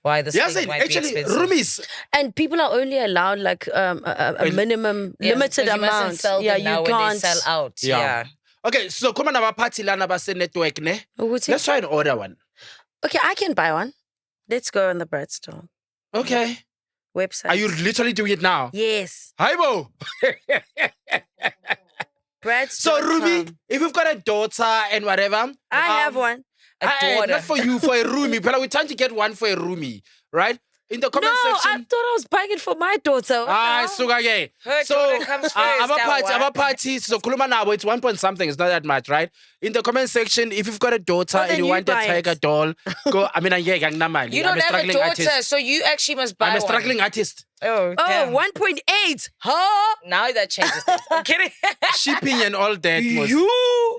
why this thing might be expensive. roomies. And people are only allowed like a minimum, limited because you mustn't amount. sell them now when they sell out. Yeah. Okay, so come on, party lana base network ne. Ukuthi? Let's try and order one. Okay, I can buy one. Let's go on the Bratz store Okay. website. Are you literally doing it now? Yes. Hi, Bo. Bratz. So, Ruby, if you've got a daughter and whatever. I have one. A daughter. Not for you, for a roomie. But we're trying to get one for a roomie, right? In the comment No, section. I thought I was buying it for my daughter. What the hell? Sugar gay. Her So, daughter comes first, that our party, so kuluma nabo, it's 1 point something, it's not that much, right? In the comment section, if you've got a daughter then and you you want a buy tiger it. doll, go. I mean, You don't have a daughter, so you actually must buy I'm a one. struggling artist. Oh, Oh, damn. 1.8. Huh? Now that changes things. I'm kidding. Shipping and all that.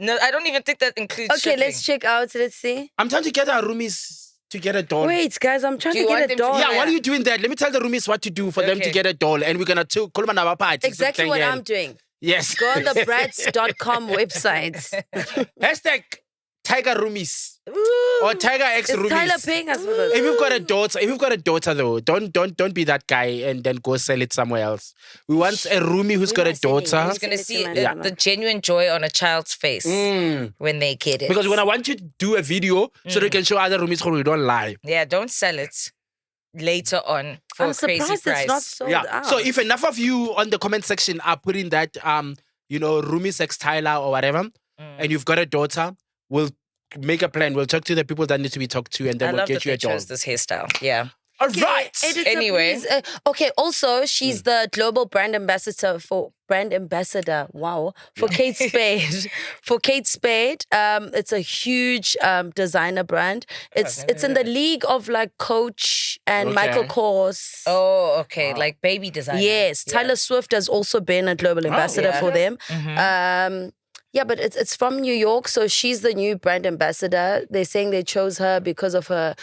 No, I don't even think that includes Okay, shipping. let's check out. Let's see. I'm trying to get our roomies to get a doll. Wait, guys, I'm trying Do to you want get a them to- doll. Yeah, while you're doing that, let me tell the roomies what to do for them to Okay. get a doll. And we're going to call them our party. Exactly what I'm doing. Yes. Go on the Bratz.com website. Hashtag Tiger Roomies. Ooh. Or Tiger X Is Roomies. Tyla paying us for this? If you've got a daughter though, don't be that guy and then go sell it somewhere else. We want a roomie who's got Where a am I sending daughter. it? Who's going to see Yeah. the genuine joy on a child's face when they get it. Because when I want you to do a video so they can show other roomies how we don't lie. Yeah, don't sell it later on for I'm a crazy surprised price. it's not sold Yeah. out. So if enough of you on the comment section are putting that roomie sex Tyla or whatever, and you've got a daughter, we'll make a plan. We'll talk to the people that need to be talked to, and then I we'll love get that you they a doll. chose this hairstyle. Yeah. All right. Editor, Anyway. please. Okay, also, she's the global brand ambassador. Wow. For Kate Spade. For Kate Spade, it's a huge designer brand. It's in the league of like Coach and Okay. Michael Kors. Oh, okay. Like baby design. Yes, Tyler Swift has also been a global ambassador yeah. for them. Mm-hmm. Yeah, but it's from New York, so she's the new brand ambassador. They're saying they chose her because of her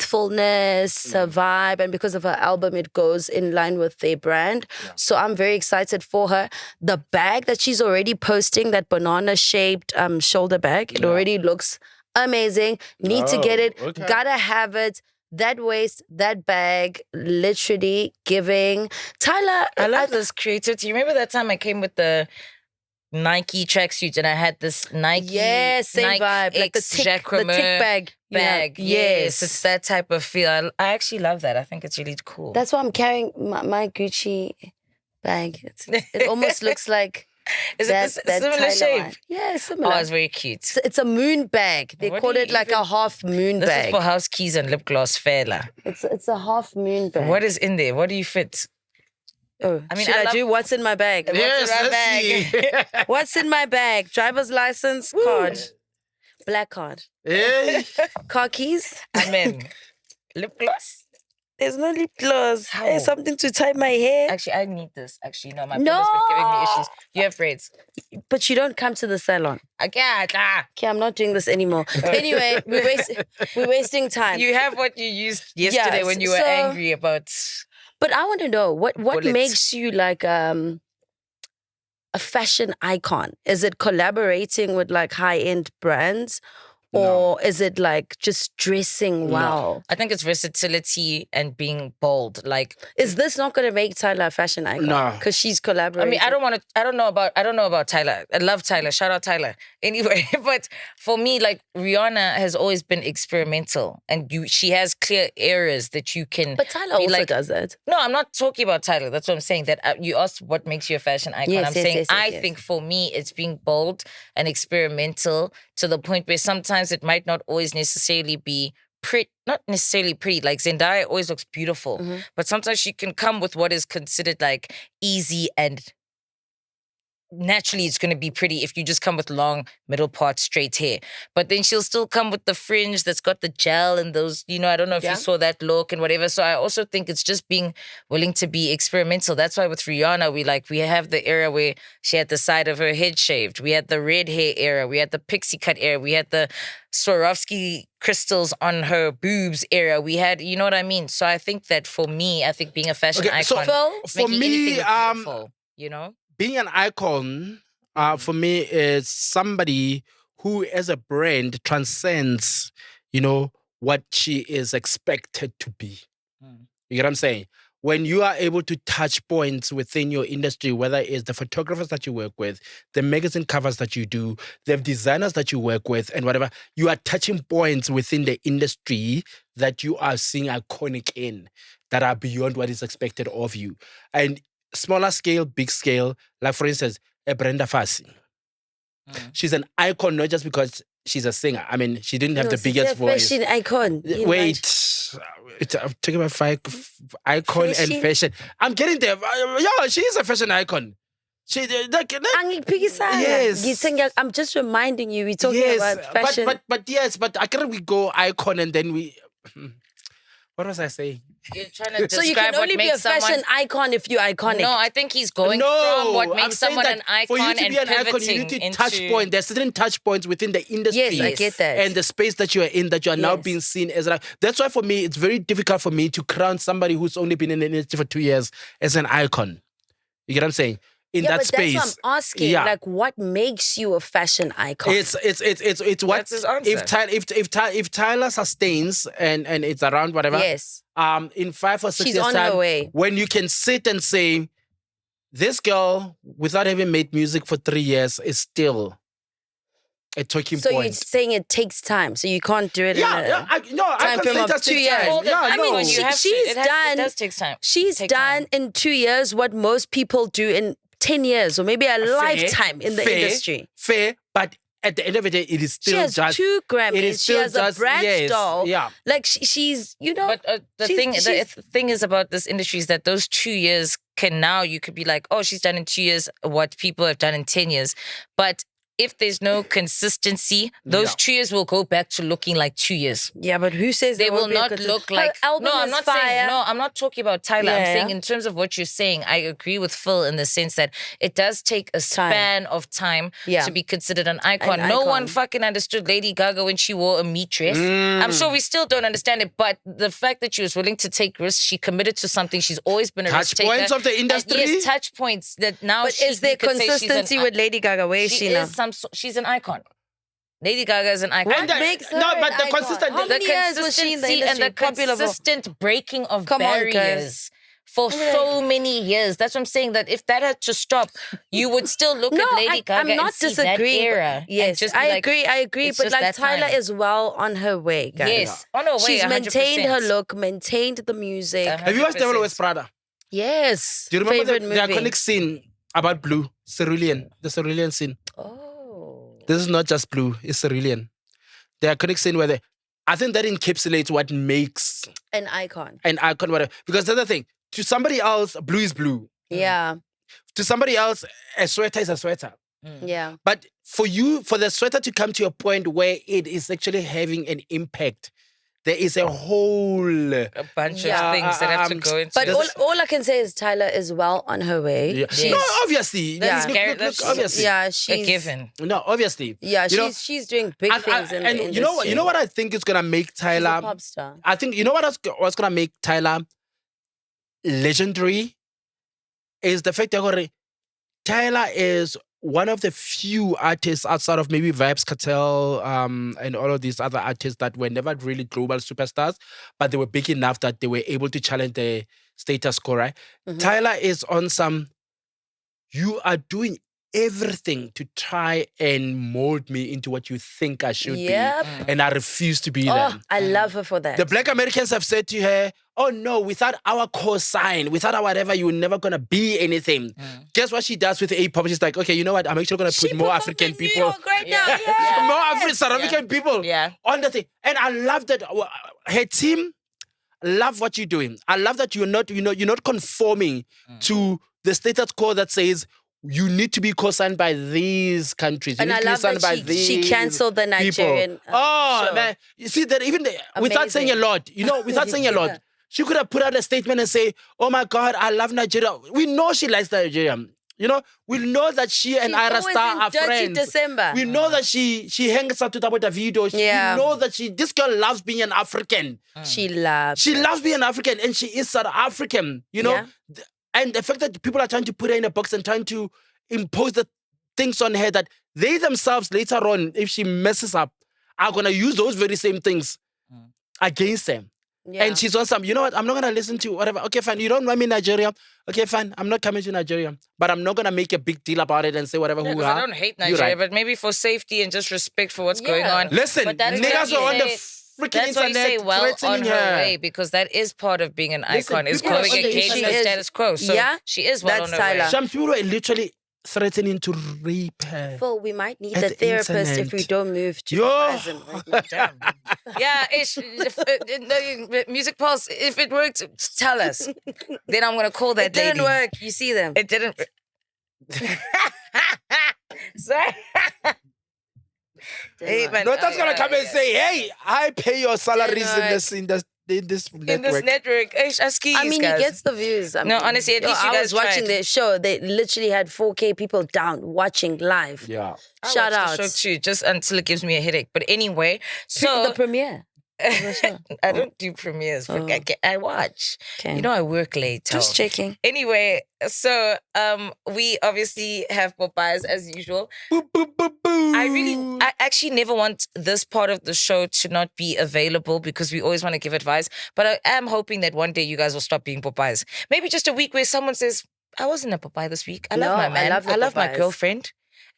youthfulness, her vibe, and because of her album, it goes in line with their brand. Yeah. So I'm very excited for her. The bag that she's already posting, that banana-shaped shoulder bag, it already looks amazing. Need to get it. Okay. Gotta have it. That waist, that bag, literally giving. Tyla, I love this creativity. You remember that time I came with the Nike tracksuit and I had this Nike, same Nike vibe, like the X tick Jacquemus bag. bag. Yeah. Yes, it's that type of feel. I actually love that. I think it's really cool. That's why I'm carrying my Gucci bag. It almost looks like Is that, it the similar Tyla shape? one. Yeah, similar. Oh, it's very cute. It's a moon bag. They What call do you it like even- a half moon This bag. is for house keys and lip gloss, Fela. It's a half moon bag. What is in there? What do you fit? Oh, I mean, should I I love- do what's in my bag? Yes, in my let's bag? see. What's in my bag? Driver's license, card, black card, Hey. car keys. Amen. Lip gloss? There's no lip gloss. How? There's something to tie my hair. Actually, I need this. Actually, no, my No. brother's been giving me issues. You have braids. But you don't come to the salon. I can't. Okay, I'm not doing this anymore. Anyway, we're wasting time. You have what you used yesterday Yes, when you were so- angry about. But I want to know what Bullets. makes you like a fashion icon? Is it collaborating with like high-end brands? Or is it like just dressing well? I think it's versatility and being bold. Like, Is this not going to make Tyla a fashion icon? No. Because she's I collaborating. mean, I don't know about Tyla. I love Tyla. Shout out Tyla. Anyway, but for me, like Rihanna has always been experimental, and she has clear areas that you can. But Tyla be also like, does that. No, I'm not talking about Tyler. That's what I'm saying. That you asked what makes you a fashion icon. Yes, I'm yes, saying yes, yes, I yes. think for me it's being bold and experimental to the point where sometimes it might not always necessarily be pretty, not necessarily pretty. Like Zendaya always looks beautiful, Mm-hmm. but sometimes she can come with what is considered like easy and naturally it's going to be pretty if you just come with long middle part straight hair. But then she'll still come with the fringe that's got the gel and those, I don't know if you saw that look and whatever. So I also think it's just being willing to be experimental. That's why with Rihanna, we have the era where she had the side of her head shaved. We had the red hair era. We had the pixie cut era. We had the Swarovski crystals on her boobs era. We had, you know what I mean? So I think that for me, being a fashion icon, so for me, beautiful, being an icon, for me, is somebody who, as a brand, transcends, what she is expected to be. You get what I'm saying? When you are able to touch points within your industry, whether it's the photographers that you work with, the magazine covers that you do, the designers that you work with, and whatever, you are touching points within the industry that you are seeing iconic in, that are beyond what is expected of you. And smaller scale, big scale, like for instance, Brenda Fassie. She's an icon not just because she's a singer. I mean, she didn't have the biggest voice. Fashion icon. I'm talking about icon and fashion. I'm getting there. Yeah, she is a fashion icon. Yes. I'm just reminding you, we're talking about fashion. But I can't we go icon and then we... What was I saying? You're trying to so you can only be a fashion icon if you're iconic. No, I think he's going from what makes someone an icon. For you to be an icon, you need to touch point. There's certain touch points within the industry. Yes, I get that. And the space that you are in, that you are now being seen as like. That's why for me, it's very difficult for me to crown somebody who's only been in the industry for 2 years as an icon. You get what I'm saying? In that space. That's what I'm asking. Like, what makes you a fashion icon? It's what that's his answer. If Tyla sustains and it's around whatever. Yes. In 5 or 6 She's years' on time, her way. when you can sit and say, this girl, without having made music for 3 years, is still a talking point. So you're saying it takes time, so you can't do it I time frame of 2 years. It does take time. She's done in 2 years what most people do in 10 years or maybe a lifetime in the industry. Fair, but at the end of the day, it is still she has just... 2 Grammys. It is she still has a Bratz doll. Yeah. Like she's, But the thing is about this industry is that those 2 years you could be like, oh, she's done in 2 years what people have done in 10 years. But if there's no consistency, those 2 years will go back to looking like 2 years. Yeah, but who says they will not look like... No, I'm not saying... No, I'm not talking about Tyla. I'm saying in terms of what you're saying, I agree with Phil in the sense that it does take a span of time to be considered an icon. No one fucking understood Lady Gaga when she wore a meat dress. I'm sure we still don't understand it, but the fact that she was willing to take risks, she committed to something. She's always been a risk taker. Touch points of the industry? Yes, touch points that now... But is there consistency with Lady Gaga? Where is she now? She's an icon. Lady Gaga is an icon. The consistency. How many years was she in the industry? And the consistent breaking of barriers for so many years. That's what I'm saying. That if that had to stop, you would still look at Lady Gaga I'm not and see disagreeing. that era. Yes, I agree. But like Tyla is well on her way, guys. Yes, on her way. She's 100%. maintained her look, maintained the music. 100%. Have you watched Devil Wears Prada? Yes. Do you remember the the iconic scene about Blue, Cerulean, the Cerulean scene? Oh. This is not just Blue, it's Cerulean. The iconic scene where I think that encapsulates what makes an icon, whatever. Because that's the thing. To somebody else, blue is blue. Yeah. To somebody else, a sweater is a sweater. Yeah. But for the sweater to come to a point where it is actually having an impact, there is a whole... A bunch of things that have to go into. But all I can say is Tyla is well on her way. Yeah. Yes. No, obviously. That's obviously. Yeah, she's... a given. No, obviously. Yeah, she's doing big things in the industry. You know what I think is going to make Tyla... She's a pop star. I think, you know what's going to make Tyla legendary? Is the fact that Tyla is one of the few artists outside of maybe Vybz Kartel and all of these other artists that were never really global superstars, but they were big enough that they were able to challenge the status quo, right? Mm-hmm. Tyla is on some, you are doing everything to try and mold me into what you think I should be. And I refuse to be that. I love her for that. The Black Americans have said to her, oh no, without our cosign, without our whatever, you're never going to be anything. Guess what she does with A-pop? She's like, okay, you know what? I'm actually going to put more African people. Right now. More South African people on the thing. And I love that her team love what you're doing. I love that you're not conforming to the status quo that says, you need to be co-signed by these countries. You And need I to be love signed that by she cancelled the Nigerian Oh, show. man. You see that even without saying a lot, without saying a lot, she could have put out a statement and say, oh my God, I love Nigeria. We know she likes Nigeria. We know that she and Ira Star are friends. December. We know that she hangs out with the video. We know that this girl loves being an African. She loves being an African, and she is South African, And the fact that people are trying to put her in a box and trying to impose the things on her that they themselves later on, if she messes up, are going to use those very same things against them. Yeah. And she's on some, you know what, I'm not going to listen to whatever. Okay, fine, you don't want me in Nigeria. Okay, fine, I'm not coming to Nigeria. But I'm not going to make a big deal about it and say whatever. Because I don't hate Nigeria, but maybe for safety and just respect for what's going on. Listen, niggas are on the freaking internet. That's why you say well on her way, because that is part of being an icon, is going against the status quo. So she is well on her way. Some people are literally threatening to rape her. Well, we might need a therapist if we don't move to prison right now. Yeah, Music Pulse, if it worked, tell us. Then I'm going to call that lady. It didn't work. You see them. It didn't. Sorry. Hey, man, no, that's gonna come and say, "Hey, I pay your salaries in this network." I mean, he gets the views. Honestly, at least you guys I was watching their show. They literally had 4K people down watching live. Yeah, shout out. The show too, just until it gives me a headache. But anyway, so the premiere. I don't do premieres. I watch. Okay. I work late. Just checking. Anyway, so we obviously have Popeyes as usual. I actually never want this part of the show to not be available because we always want to give advice. But I am hoping that one day you guys will stop being Popeyes. Maybe just a week where someone says, I wasn't a Popeye this week. I love my man. I love my girlfriend.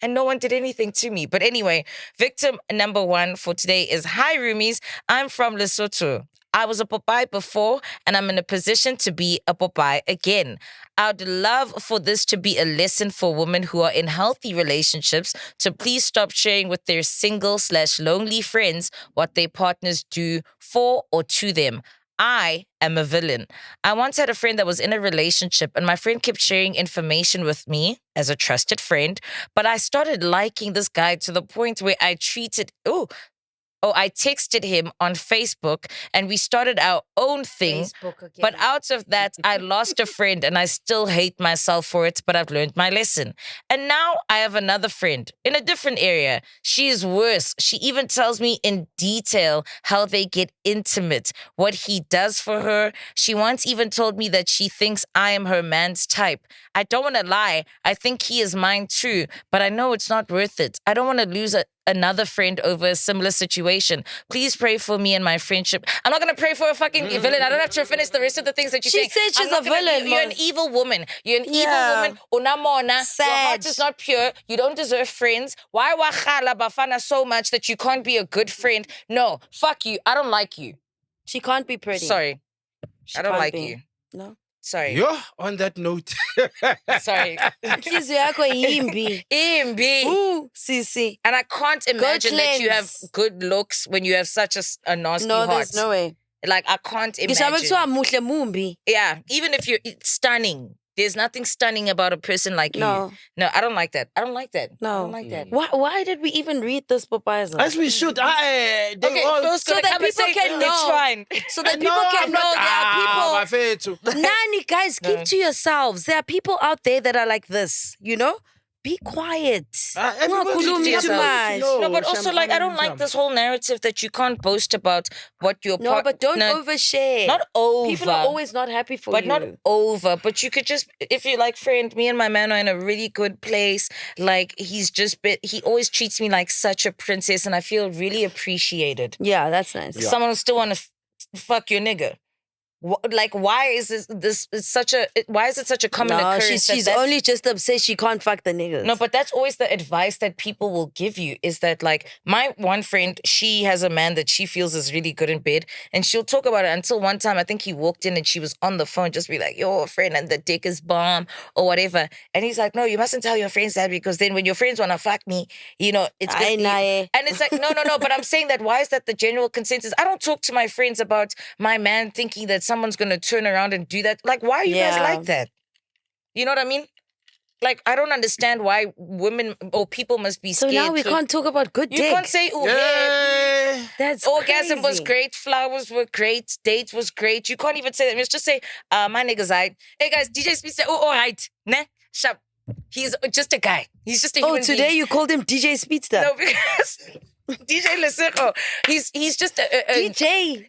And no one did anything to me. But anyway, victim number 1 for today is, hi, roomies. I'm from Lesotho. I was a Popeye before, and I'm in a position to be a Popeye again. I'd love for this to be a lesson for women who are in healthy relationships to please stop sharing with their single/lonely friends what their partners do for or to them. I am a villain. I once had a friend that was in a relationship, and my friend kept sharing information with me as a trusted friend, but I started liking this guy to the point where I texted him on Facebook and we started our own thing. But out of that, I lost a friend and I still hate myself for it, but I've learned my lesson. And now I have another friend in a different area. She is worse. She even tells me in detail how they get intimate, what he does for her. She once even told me that she thinks I am her man's type. I don't want to lie. I think he is mine too, but I know it's not worth it. I don't want to lose another friend over a similar situation. Please pray for me and my friendship. I'm not going to pray for a fucking villain. I don't have to finish the rest of the things that you say. She said she's a villain. You're an evil woman. You're an evil woman. Unamona. Your heart is not pure. You don't deserve friends. Why wakhala bafana so much that you can't be a good friend? No, fuck you. I don't like you. She can't be pretty. Sorry. I don't like you. No. Sorry. Yeah, on that note. Sorry. Imbi. Ooh, Sisi. And I can't imagine that you have good looks when you have such a nasty heart. No, there's no way. Like, I can't imagine. Yeah, even if you're stunning. There's nothing stunning about a person like you. No, I don't like that. I don't like that. No. I don't like that. Why did we even read this Popeyes? As we should. So that people can know. It's fine. So that people can know there are people. Nani, guys, keep to yourselves. There are people out there that are like this, Be quiet. No, but also, like, I don't like this whole narrative that you can't boast about what your partner... No, but don't overshare. Not over. People are always not happy for you. But not over. But you could just... If you're like, friend, me and my man are in a really good place. Like, he always treats me like such a princess and I feel really appreciated. Yeah, that's nice. Yeah. Someone will still want to fuck your nigga. Like, why is why is it such a common occurrence? She's only just upset she can't fuck the niggas. No, but that's always the advice that people will give you, is that, like, my one friend, she has a man that she feels is really good in bed, and she'll talk about it until one time I think he walked in and she was on the phone just be like, yo, friend, and the dick is bomb or whatever. And he's like, no, you mustn't tell your friends that, because then when your friends want to fuck me, it's going to be... And it's like, no, but I'm saying that, why is that the general consensus? I don't talk to my friends about my man thinking that someone's going to turn around and do that. Like, why are you guys like that? You know what I mean? Like, I don't understand why women or people must be scared. So now we can't talk about good dick. You can't say, That's orgasm was crazy. great, flowers were great, date was great. You can't even say that. Let's just say, my nigga's right. Hey guys, DJ Speed said, all right. Ne? Sharp. He's just a guy. He's just a human today being. you called him DJ Speedster. No, because DJ Lesego, he's just a DJ.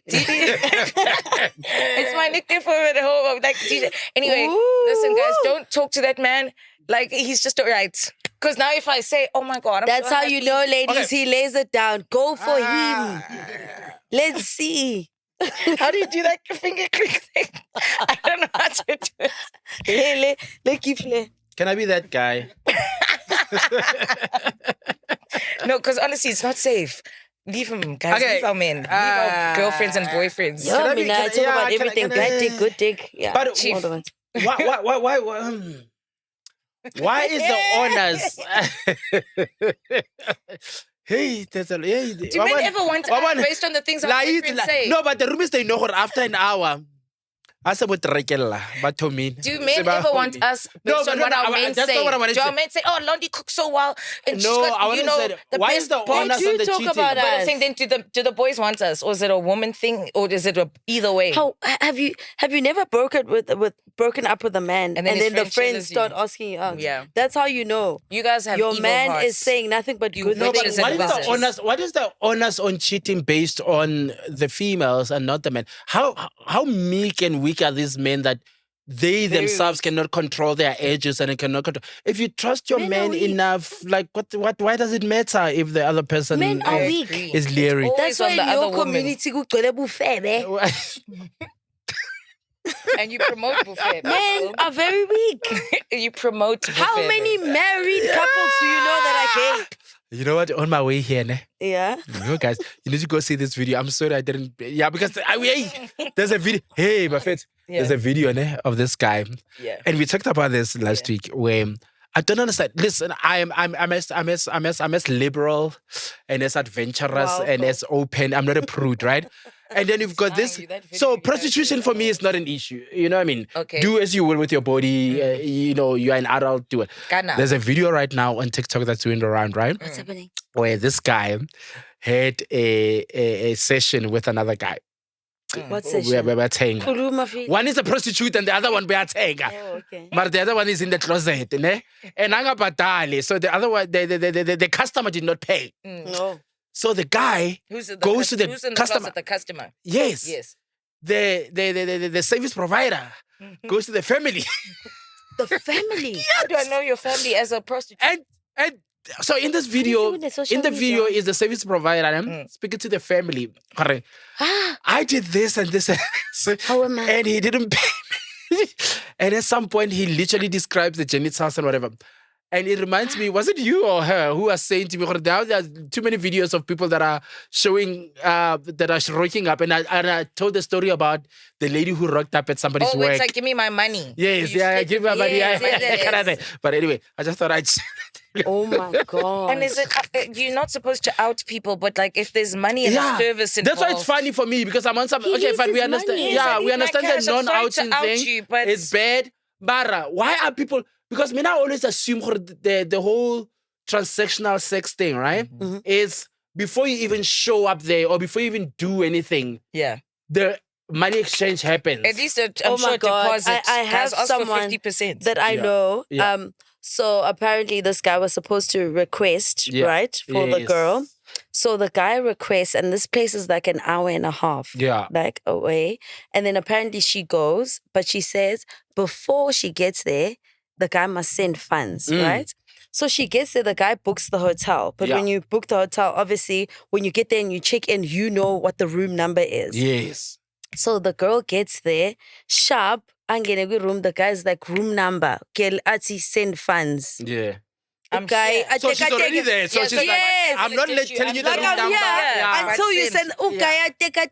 It's my nickname for him at home. Like DJ. Anyway, listen, guys, don't talk to that man. Like, he's just alright. Because now if I say, oh my God. That's how you know, ladies, he lays it down. Go for him. Let's see. How do you do that finger click thing? I don't know how to do it. Can I be that guy? No, because honestly, it's not safe. Leave him, guys. Okay. Leave our men. Leave our girlfriends and boyfriends. Yeah, I talk about everything. Bad dick, good dick. Yeah. But Chief. Why is the honors? Hey, there's a hey. Do men ever want to act based on the things our boyfriends say? No, but the room is they know after an hour. As about rekella, but to me. Do men ever want us based on what our men say? Do our men say, "Oh, Londi cooks so well"? And no, I want to say, why is the honors on the cheating? But I'm saying, then do the boys want us, or is it a woman thing, or is it either way? How have you never broken up with a man and then the friends start asking you out? Yeah, that's how you know. You guys have your evil man hearts. is saying nothing but good no, things. But what is the onus on cheating based on the females and not the men? How meek and weak are these men that they themselves cannot control their edges and cannot control? If you trust your man enough, like what? Why does it matter if the other person men are weak. is leery? That's why in your community kugcwele buffet, and you promote buffet. Men are very weak. You promote buffet. How many married couples do you know that I gay? You know what? On my way here, yeah. You guys, you need to go see this video. I'm sorry I didn't. Yeah, because there's a video. Hey, Buffett, there's a video of this guy. Yeah. And we talked about this last week where I don't understand. Listen, I'm as liberal and as adventurous and as open. I'm not a prude, right? And then you've got this. So prostitution for me is not an issue. You know what I mean? Okay. Do as you will with your body. You're an adult. Do it. There's a video right now on TikTok that's doing the round, right? What's happening? Where this guy had a session with another guy. What session? We're saying. One is a prostitute and the other one we are saying. Oh, okay. But the other one is in the closet. Ne? And so the other one, the customer did not pay. No. So the guy goes to the customer. The customer. Yes. Yes. The service provider goes to the family. The family? Yes. How do I know your family as a prostitute? And so in this video, is the service provider speaking to the family. I did this and this. How am I? And he didn't pay. And at some point, he literally describes the genitals and whatever. And it reminds me, was it you or her who was saying to me, now there are too many videos of people that are showing, that are rocking up. And I told the story about the lady who rocked up at somebody's work. Oh, it's like, give me my money. Yes, give me my money. Yes. But anyway, I just thought I'd... Oh my God. And is it, you're not supposed to out people, but like if there's money and service involved. That's why it's funny for me because I'm on some... Okay, fine, we understand. Money. Yeah, we understand the non-outing thing. But it's bad. But why are people... Because I always assume the whole transactional sex thing, right? Mm-hmm. Is before you even show up there or before you even do anything, the money exchange happens. At least I'm sure deposit. I have someone 50% that I know. Yeah. So apparently this guy was supposed to request, right, for the girl. So the guy requests, and this place is like an hour and a half, like away. And then apparently she goes, but she says before she gets there, the guy must send funds, right? So she gets there, the guy books the hotel. But when you book the hotel, obviously, when you get there and you check in, you know what the room number is. Yes. So the girl gets there, sharp, angene room, the guy's like, room number. Girl, ati send funds. Yeah. So she's already there. So she's like, I'm not telling you the room number. Until you send,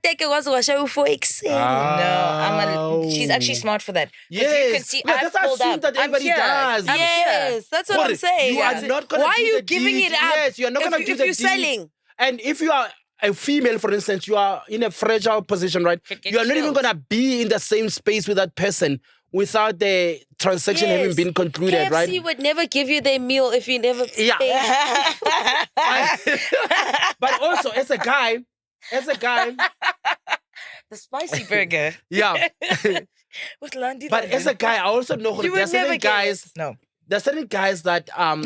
take was washa for excel. No, she's actually smart for that. Yes. You can see, I've pulled up. That everybody does. Yes, that's what I'm saying. You are not going to do the deed. Why are you giving it up? Yes, you are not going to do the deed. If you're selling. And if you are a female, for instance, you are in a fragile position, right? You are not even going to be in the same space with that person without the transaction having been concluded, KFC right? would never give you their meal if you never Yeah. paid. But also, as a guy, The spicy burger. yeah. With Landi. But as a guy, I also know You there are would never certain get guys. No. There are certain guys that and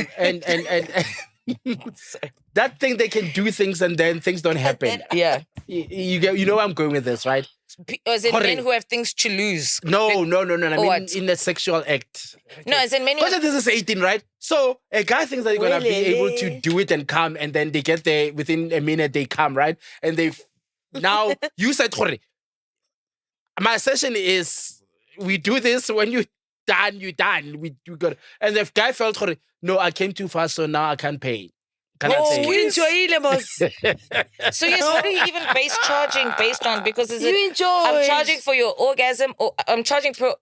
that think they can do things and then things don't happen. Yeah. You know where I'm going with this, right? As in men who have things to lose. No. I mean, what? in a sexual act. No, as in men who Because this is 18, right? So a guy thinks that you're gonna be able to do it and come, and then they get there within a minute. They come, right? And they now you said, "Hore, my session is we do this when you done. We got." And the guy felt, "Hore, no, I came too fast, so now I can't pay." Can I say? You enjoy boss. So yes, what do you even base charging based on? Because is it You enjoy. I'm charging for your orgasm, or I'm charging for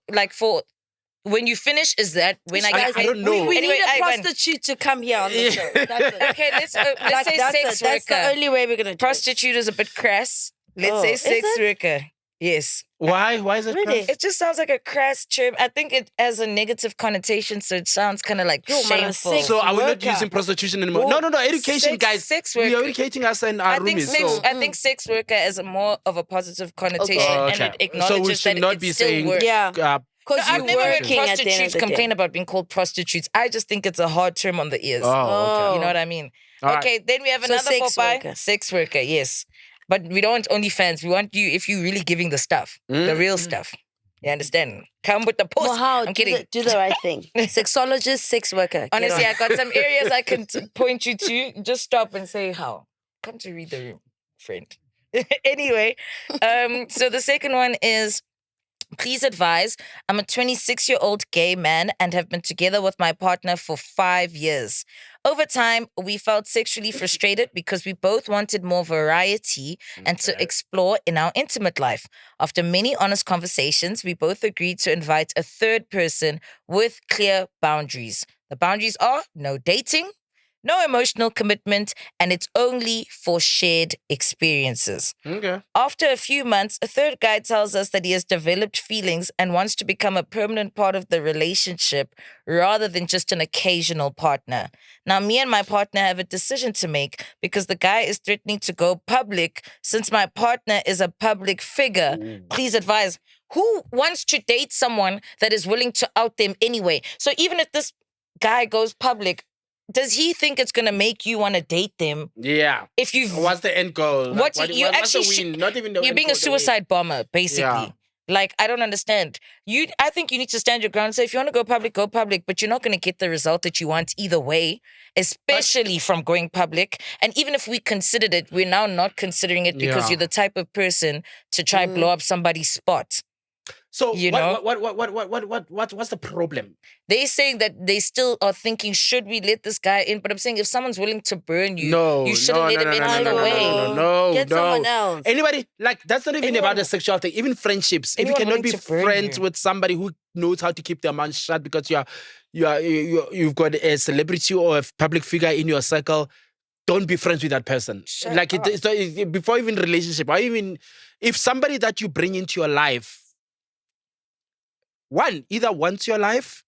when you finish? Is that when I get I don't know. We Anyway, need a Ivan. prostitute to come here on the show. That's it. Okay, let's say sex That's the worker. only way we're gonna do Prostitute is a bit crass. Let's say is sex it? worker. Yes. Why? Why is it? Really? crass? It just sounds like a crass term. I think it has a negative connotation, so it sounds kind of like Yo, man, shameful. sex So are we not worker. using prostitution anymore? No. Education, guys. Sex We are worker. educating us and our I think roomies. I think sex worker is a more of a positive connotation, Okay. and it acknowledges So we should that not it be still saying works. Yeah. uh, Because I've you're never heard working at the end of prostitutes the day. complain about being called prostitutes. I just think it's a hard term on the ears. oh, okay. You know what I mean? All right. Okay, then we have So another sex Popeye. worker. Sex worker, yes. But we don't want OnlyFans. We want you if you really giving the stuff, the real stuff. You understand? Come with the post. Well, how? I'm kidding. Do the right thing. Sexologist, sex worker. Get Honestly, on. I got some areas I can point you to. Just stop and say how. Come to read the room, friend. Anyway, so the second one is, please advise, I'm a 26-year-old gay man and have been together with my partner for 5 years. Over time, we felt sexually frustrated because we both wanted more variety and to explore in our intimate life. After many honest conversations, we both agreed to invite a third person with clear boundaries. The boundaries are no dating, no emotional commitment, and it's only for shared experiences. Okay. After a few months, a third guy tells us that he has developed feelings and wants to become a permanent part of the relationship rather than just an occasional partner. Now, me and my partner have a decision to make because the guy is threatening to go public since my partner is a public figure. Please advise, who wants to date someone that is willing to out them anyway? So even if this guy goes public, does he think it's gonna make you want to date them? Yeah. If you've What's the end goal? What's Like, you what's the actually win? Not even the you're end being goal, a the win. suicide bomber, basically. Yeah. Like, I don't understand. I think you need to stand your ground and say, if you want to go public, but you're not going to get the result that you want either way, especially from going public. And even if we considered it, we're now not considering it because Yeah. you're the type of person to try blow up somebody's spot. So You know? what's the problem? They're saying that they still are thinking, should we let this guy in? But I'm saying if someone's willing to burn you, No, you shouldn't let him in either way. No, Get someone else. Anybody, like, that's not even Anyone- about the sexual thing. Even friendships. If you anyone cannot willing be to burn friends you. with somebody who knows how to keep their mouth shut because you've got a celebrity or a public figure in your circle, don't be friends with that person. Shut like up. before even relationship, or even if somebody that you bring into your life, one, either wants your life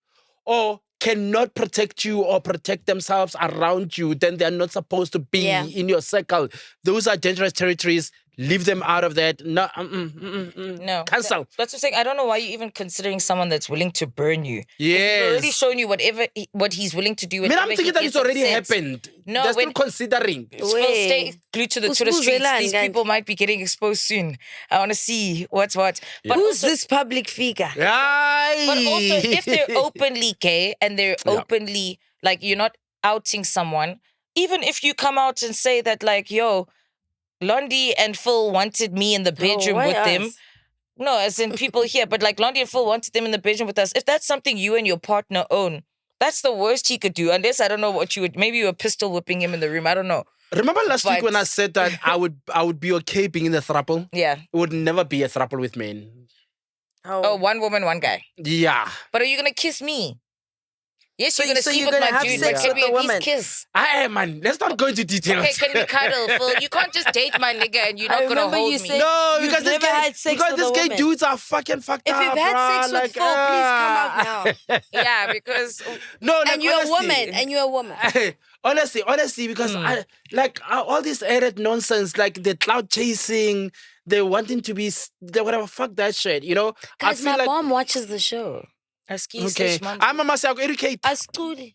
or cannot protect you or protect themselves around you, then they're not supposed to be in your circle. Those are dangerous territories. Leave them out of that. No, No. cancel. That's what I'm saying. I don't know why you're even considering someone that's willing to burn you. He's Yes. already shown you what he's willing to do. I mean, I'm whenever thinking he that it's gets already upset. happened. No, they're still when- considering. Still Wait. stay glued to the Who's Twitter streets. Zola These and people might be getting exposed soon. I want to see what's what. But Who's also, this public figure? Aye. But also, if they're openly gay and they're openly, like, you're not outing someone, even if you come out and say that, like, yo, Londi and Phil wanted me in the bedroom why with us? them. No, as in people here, but like Londi and Phil wanted them in the bedroom with us. If that's something you and your partner own, that's the worst he could do. Unless I don't know what you would, maybe you were pistol whipping him in the room. I don't know. Remember last week But- when I said that I would be okay being in the throuple? Yeah. It would never be a throuple with men. Oh, one woman, one guy. Yeah. But are you gonna kiss me? Yes, you're gonna sleep with gonna my have dude, sex but can with we the at least woman? kiss? Man, let's not go into details. Okay, can we cuddle, Phil? You can't just date my nigga and you're not gonna remember hold you me. said- No, You've because never had sex with a this gay woman. dudes are fucking fucked If up. you've had bruh. sex with Phil, please come out now. Yeah, because No, like, And you're honestly, a woman. And you're a woman. honestly, because all this added nonsense, like the cloud chasing, they wanting to be, whatever, fuck that shit, you know? Guys, my mom watches the show. Okay, I'm a myself educate. Asculi.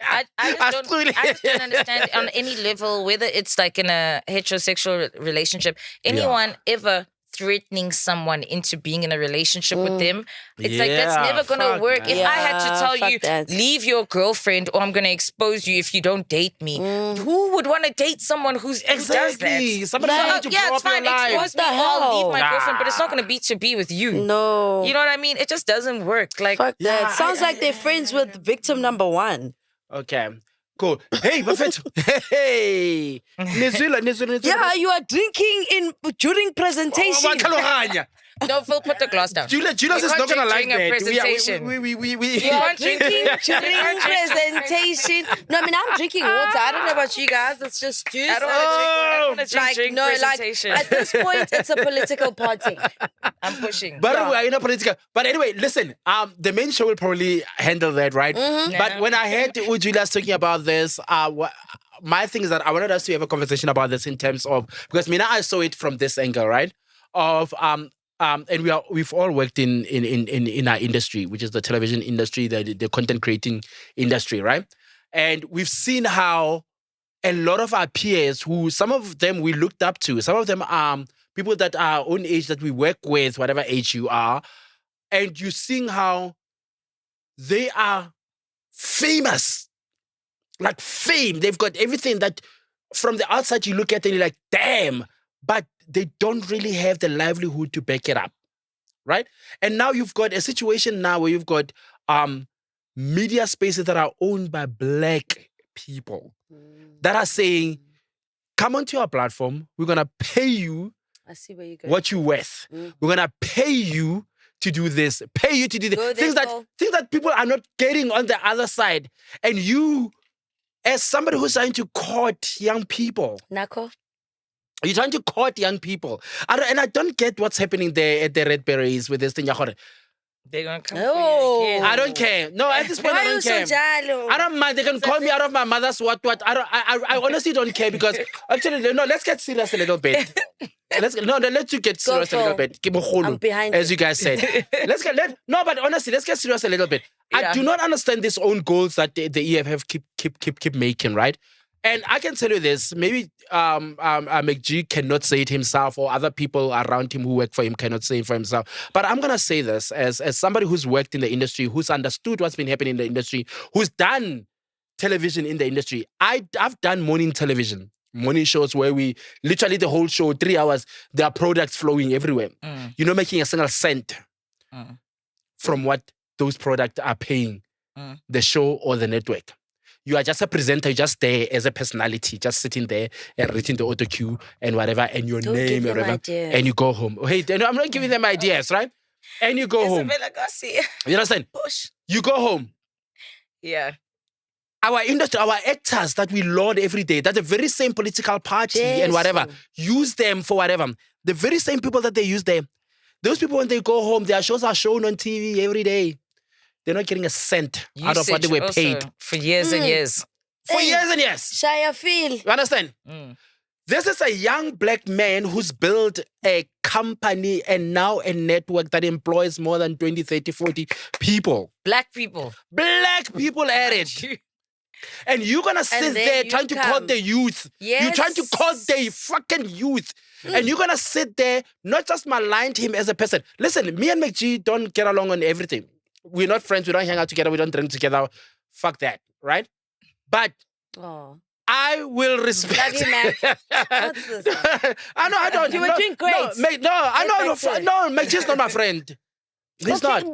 I just don't understand on any level, whether it's like in a heterosexual relationship, anyone ever threatening someone into being in a relationship with them, it's like that's never gonna work. Man. If I had to tell you, that. leave your girlfriend or I'm gonna expose you if you don't date me, who would want to date someone who does that? Somebody Like, to Yeah, blow it's up your fine. life. Expose me What the or I'll leave hell? my girlfriend, but it's not gonna be with you. No. You know what I mean? It just doesn't work. Like, Fuck that. Yeah, Sounds like they're friends with victim number one. Okay, cool. Hey, Buffett. Hey, Nizula. Yeah, you are drinking during presentation. no, Phil, put the glass down. Julius You is can't not gonna drink like during a that. presentation. We You are drink- drinking you during can't drink- presentation. No, I mean, I'm drinking water. I don't know about you guys. It's just juice. I don't want to drink during presentation. At this point, it's a political party. I'm pushing. But we're in a political. But anyway, listen. The main show will probably handle that, right? But when I heard Julius talking about this, my thing is that I wanted us to have a conversation about this in terms of, because Mina, I saw it from this angle, right? Of and we've all worked in our industry, which is the television industry, the content creating industry, right? And we've seen how a lot of our peers, who some of them we looked up to, some of them are people that are our own age that we work with, whatever age you are, and you're seeing how they are famous, like fame. They've got everything that from the outside you look at and you're like, damn, but they don't really have the livelihood to back it up, right? And now you've got a situation now where you've got media spaces that are owned by black people that are saying, come onto our platform, we're going to pay you I see where you go. what you're worth. We're going to pay you to do this, pay you to do this. Things that people are not getting on the other side. And you, as somebody who's trying to court young people, Nako? you're trying to court young people. And I don't get what's happening there at the Red Berets with this thing. They're going to come for you Oh. again. I don't care. No, at this point, I don't care. I don't mind. They can call me out of my mother's what. I honestly don't care because actually, no, let's get serious a little bit. Let's you get serious a little bit. I'm behind as you guys said. But honestly, let's get serious a little bit. Yeah. I do not understand these own goals that the EFF keep making, right? And I can tell you this, maybe MacG cannot say it himself, or other people around him who work for him cannot say it for himself. But I'm going to say this as somebody who's worked in the industry, who's understood what's been happening in the industry, who's done television in the industry. I've done morning television, morning shows where we literally the whole show, 3 hours, there are products flowing everywhere. You're not making a single cent from what those products are paying the show or the network. You are just a presenter, you're just there as a personality, just sitting there and reading the auto cue and whatever, and your name and whatever, and you go home. Hey, I'm not giving them ideas, right? And you go home. You understand? Push. You go home. Yeah. Our industry, our actors that we laud every day, that the very same political party and whatever, use them for whatever. The very same people that they use them. Those people, when they go home, their shows are shown on TV every day. They're not getting a cent out of what they were paid. For years and years. For years and years. Shia feel. You understand? This is a young black man who's built a company and now a network that employs more than 20, 30, 40 people. Black people. Black people at it. And you're going to sit there trying to court the youth. Yes. You're trying to court the fucking youth. And you're going to sit there, not just malign him as a person. Listen, me and MacG don't get along on everything. We're not friends. We don't hang out together. We don't drink together. Fuck that, right? But I will respect. Love you, man. What's this? I don't. You were doing great. No, MacG's not my friend. He's not.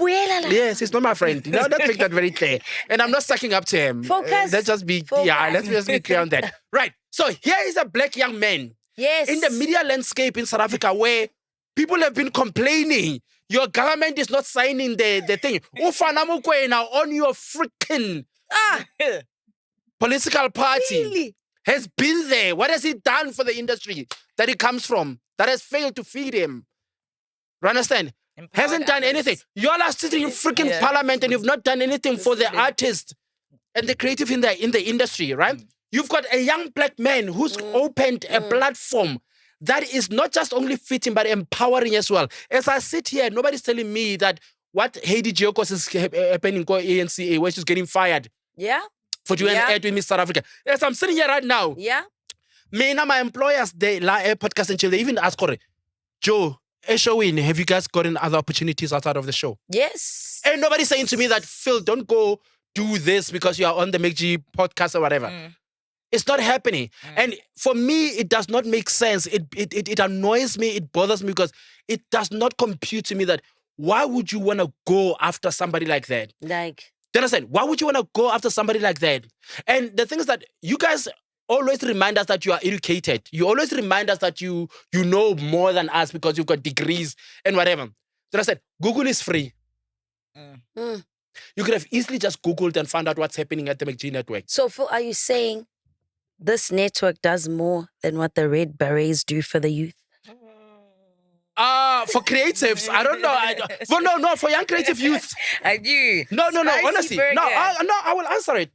Yes, he's not my friend. No, let's make that very clear. And I'm not sucking up to him. Focus. Let's just be clear on that. Right. So here is a black young man. Yes. In the media landscape in South Africa where People have been complaining. Your government is not signing the thing. Ufana Mokoena on your freaking political party has been there. What has he done for the industry that he comes from? That has failed to feed him. You understand? Hasn't done anything. You all are sitting in freaking parliament and you've not done anything for the artist and the creative in the industry, right? You've got a young black man who's opened a platform that is not just only fitting but empowering as well. As I sit here, nobody's telling me that what Heidi Giokos is happening in ANC, where she's getting fired. Yeah. For doing an ad with Miss South Africa. As I'm sitting here right now. Yeah. Me and my employers, they podcast and chill. They even ask her, Joe, showing, have you guys gotten other opportunities outside of the show? Yes. And nobody's saying to me that, Phil, don't go do this because you are on the MacG podcast or whatever. It's not happening. And for me, it does not make sense. It annoys me. It bothers me because it does not compute to me that why would you want to go after somebody like that? Like, do you understand? Why would you want to go after somebody like that? And the thing is that you guys always remind us that you are educated. You always remind us that you know more than us because you've got degrees and whatever. So I said, Google is free. You could have easily just Googled and found out what's happening at the MacG network. So, Phil, are you saying this network does more than what the Red Berets do for the youth? For creatives, I don't know. For young creative youth. I do. No, honestly. No, I will answer it.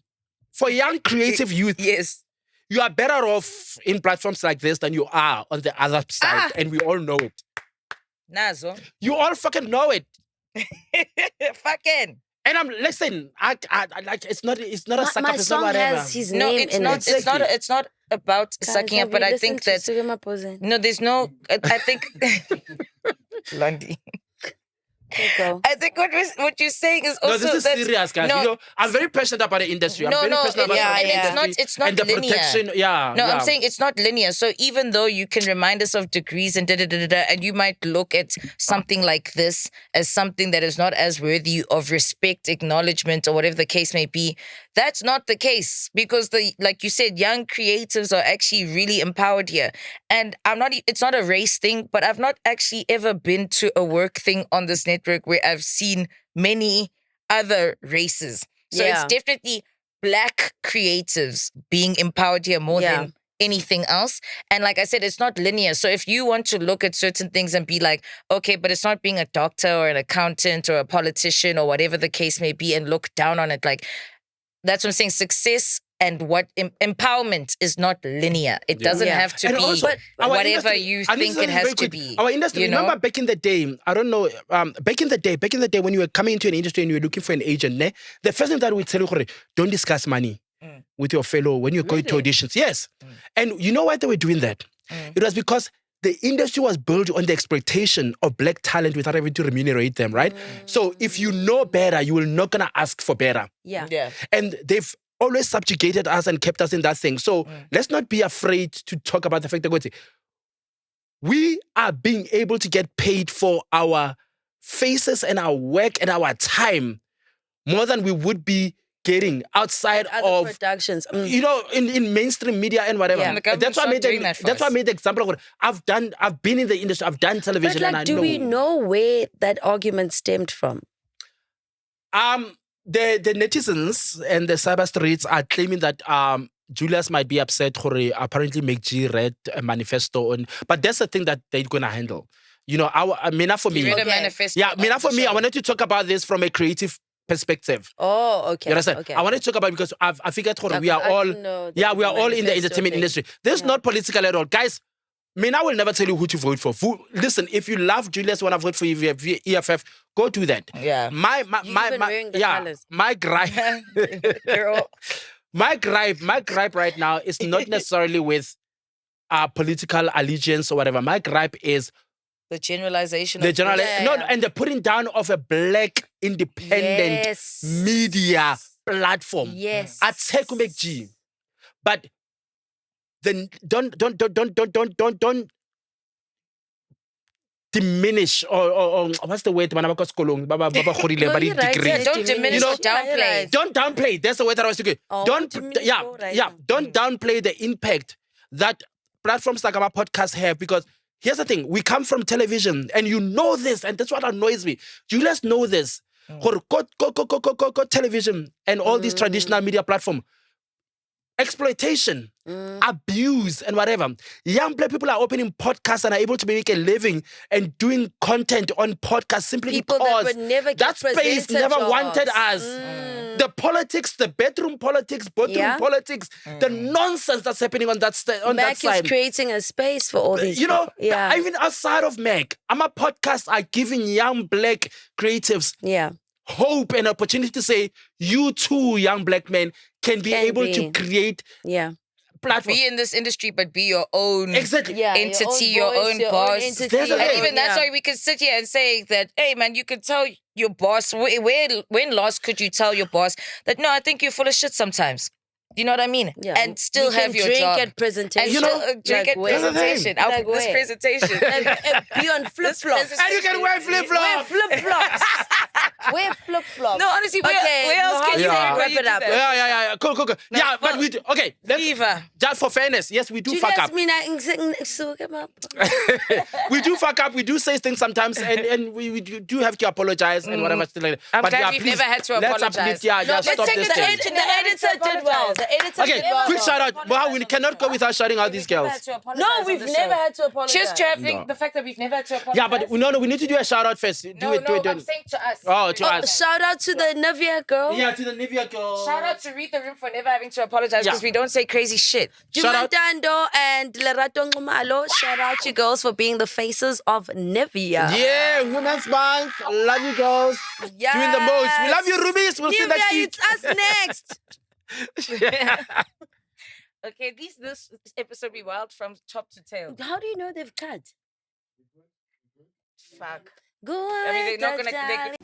For young creative youth. Yes. You are better off in platforms like this than you are on the other side. And we all know it. Nazo. You all fucking know it. Fucking. And listen, I like it's not a suck up, it's not whatever. Has his name in it. It's not about sucking up, but I think that there's no I think Lundy. I think what you're saying is also this is serious, guys. No, I'm very passionate about the industry. I'm very passionate about it's not and the linear. protection. I'm saying it's not linear. So even though you can remind us of degrees and and you might look at something like this as something that is not as worthy of respect, acknowledgement, or whatever the case may be, that's not the case because like you said, young creatives are actually really empowered here. And it's not a race thing, but I've not actually ever been to a work thing on this network where I've seen many other races. So it's definitely Black creatives being empowered here more than anything else. And like I said, it's not linear. So if you want to look at certain things and be like, okay, but it's not being a doctor or an accountant or a politician or whatever the case may be and look down on it, like that's what I'm saying. Success and what empowerment is not linear. It doesn't have to be whatever you think it has to be. Our industry, remember back in the day, I don't know, back in the day when you were coming into an industry and you were looking for an agent, the first thing that we tell you, don't discuss money with your fellow when you're going to auditions. Yes. And you know why they were doing that? It was because the industry was built on the exploitation of Black talent without having to remunerate them, right? So if you know better, you will not gonna ask for better. Yeah. And they've always subjugated us and kept us in that thing. So let's not be afraid to talk about the fact that we are being able to get paid for our faces and our work and our time more than we would be getting outside of productions, in mainstream media and whatever. Yeah. That's why I made the example of I've been in the industry, I've done television, and I know. Do we know where that argument stemmed from? The netizens and the cyber streets are claiming that Julius might be upset for apparently MacG read a manifesto but that's the thing that they're gonna handle. For me. Read a manifesto. Yeah, for me, I wanted to talk about this from a creative perspective. Oh, okay. You understand? Okay. I want to talk about it because I figured we are all in the entertainment industry. This is not political at all. Guys, I will never tell you who to vote for. Listen, if you love Julius, want to vote for EFF, go do that. Yeah. My gripe. Girl. My gripe right now is not necessarily with political allegiance or whatever. My gripe is the generalization. And the putting down of a Black independent media platform. Yes. I take MacG, but then don't diminish or what's the word? Don't diminish or downplay. Don't downplay. That's the word that I was thinking. Don't downplay the impact that platforms like our podcast have because here's the thing. We come from television, and you know this, and that's what annoys me. You guys know this. Go television and all these traditional media platforms. Exploitation, abuse, and whatever. Young black people are opening podcasts and are able to make a living and doing content on podcasts simply people because that, would never that space never wanted us. The politics, the bedroom politics, boardroom politics, the nonsense that's happening on that side. MacG is creating a space for all these people. Even outside of MacG, I'm a podcast are giving young black creatives hope and opportunity to say, you too, young black men, can be able to create platform. Be in this industry, but be your own entity, your own boss. Entity, and even that's why we can sit here and say that, hey man, you can tell your boss, when last could you tell your boss that, no, I think you're full of shit sometimes. You know what I mean? Yeah. And still have your drink job. At presentation. And drink at presentation. I'll put this presentation. Be on flip-flops. And you can wear flip-flops. Wear flip-flops. Wear flip-flops. No, honestly, where else can you wrap it up? Yeah. Cool. No, yeah, but we do. Okay, just for fairness, yes, we do fuck up. We do fuck up. We do say things sometimes, and we do have to apologize and whatever. I'm glad we've never had to apologize. Let's stop this thing. The editor did well. Okay, quick shout out. Wow, we cannot go without shouting out these girls. No, we've never had to apologize. Just to have the fact that we've never had to apologize. Yeah, but we need to do a shout out first. Do it. I'm saying to us. Oh, to us. Shout out to the Nivea girl. Yeah, to the Nivea girl. Shout out to Read the Room for never having to apologize because we don't say crazy shit. Jumantando and Lerato Ngumalo, shout out you girls for being the faces of Nivea. Yeah, Women's Month. Love you girls. Yes. Doing the most. We love you, Rubies. We'll see you next week. It's us next. Okay, this episode be wild from top to tail. How do you know they've cut? Fuck. Go I mean, they're not gonna.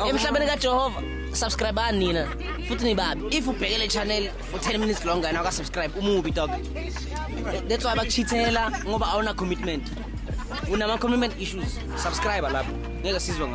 Emhlabeni kaJehova subscribe nina futhi nibabi if ubhekele channel for 10 minutes longer and subscribe umubi dog that's why bakuchithela ngoba awuna commitment unama commitment issues subscribe lapho ngeke sizwe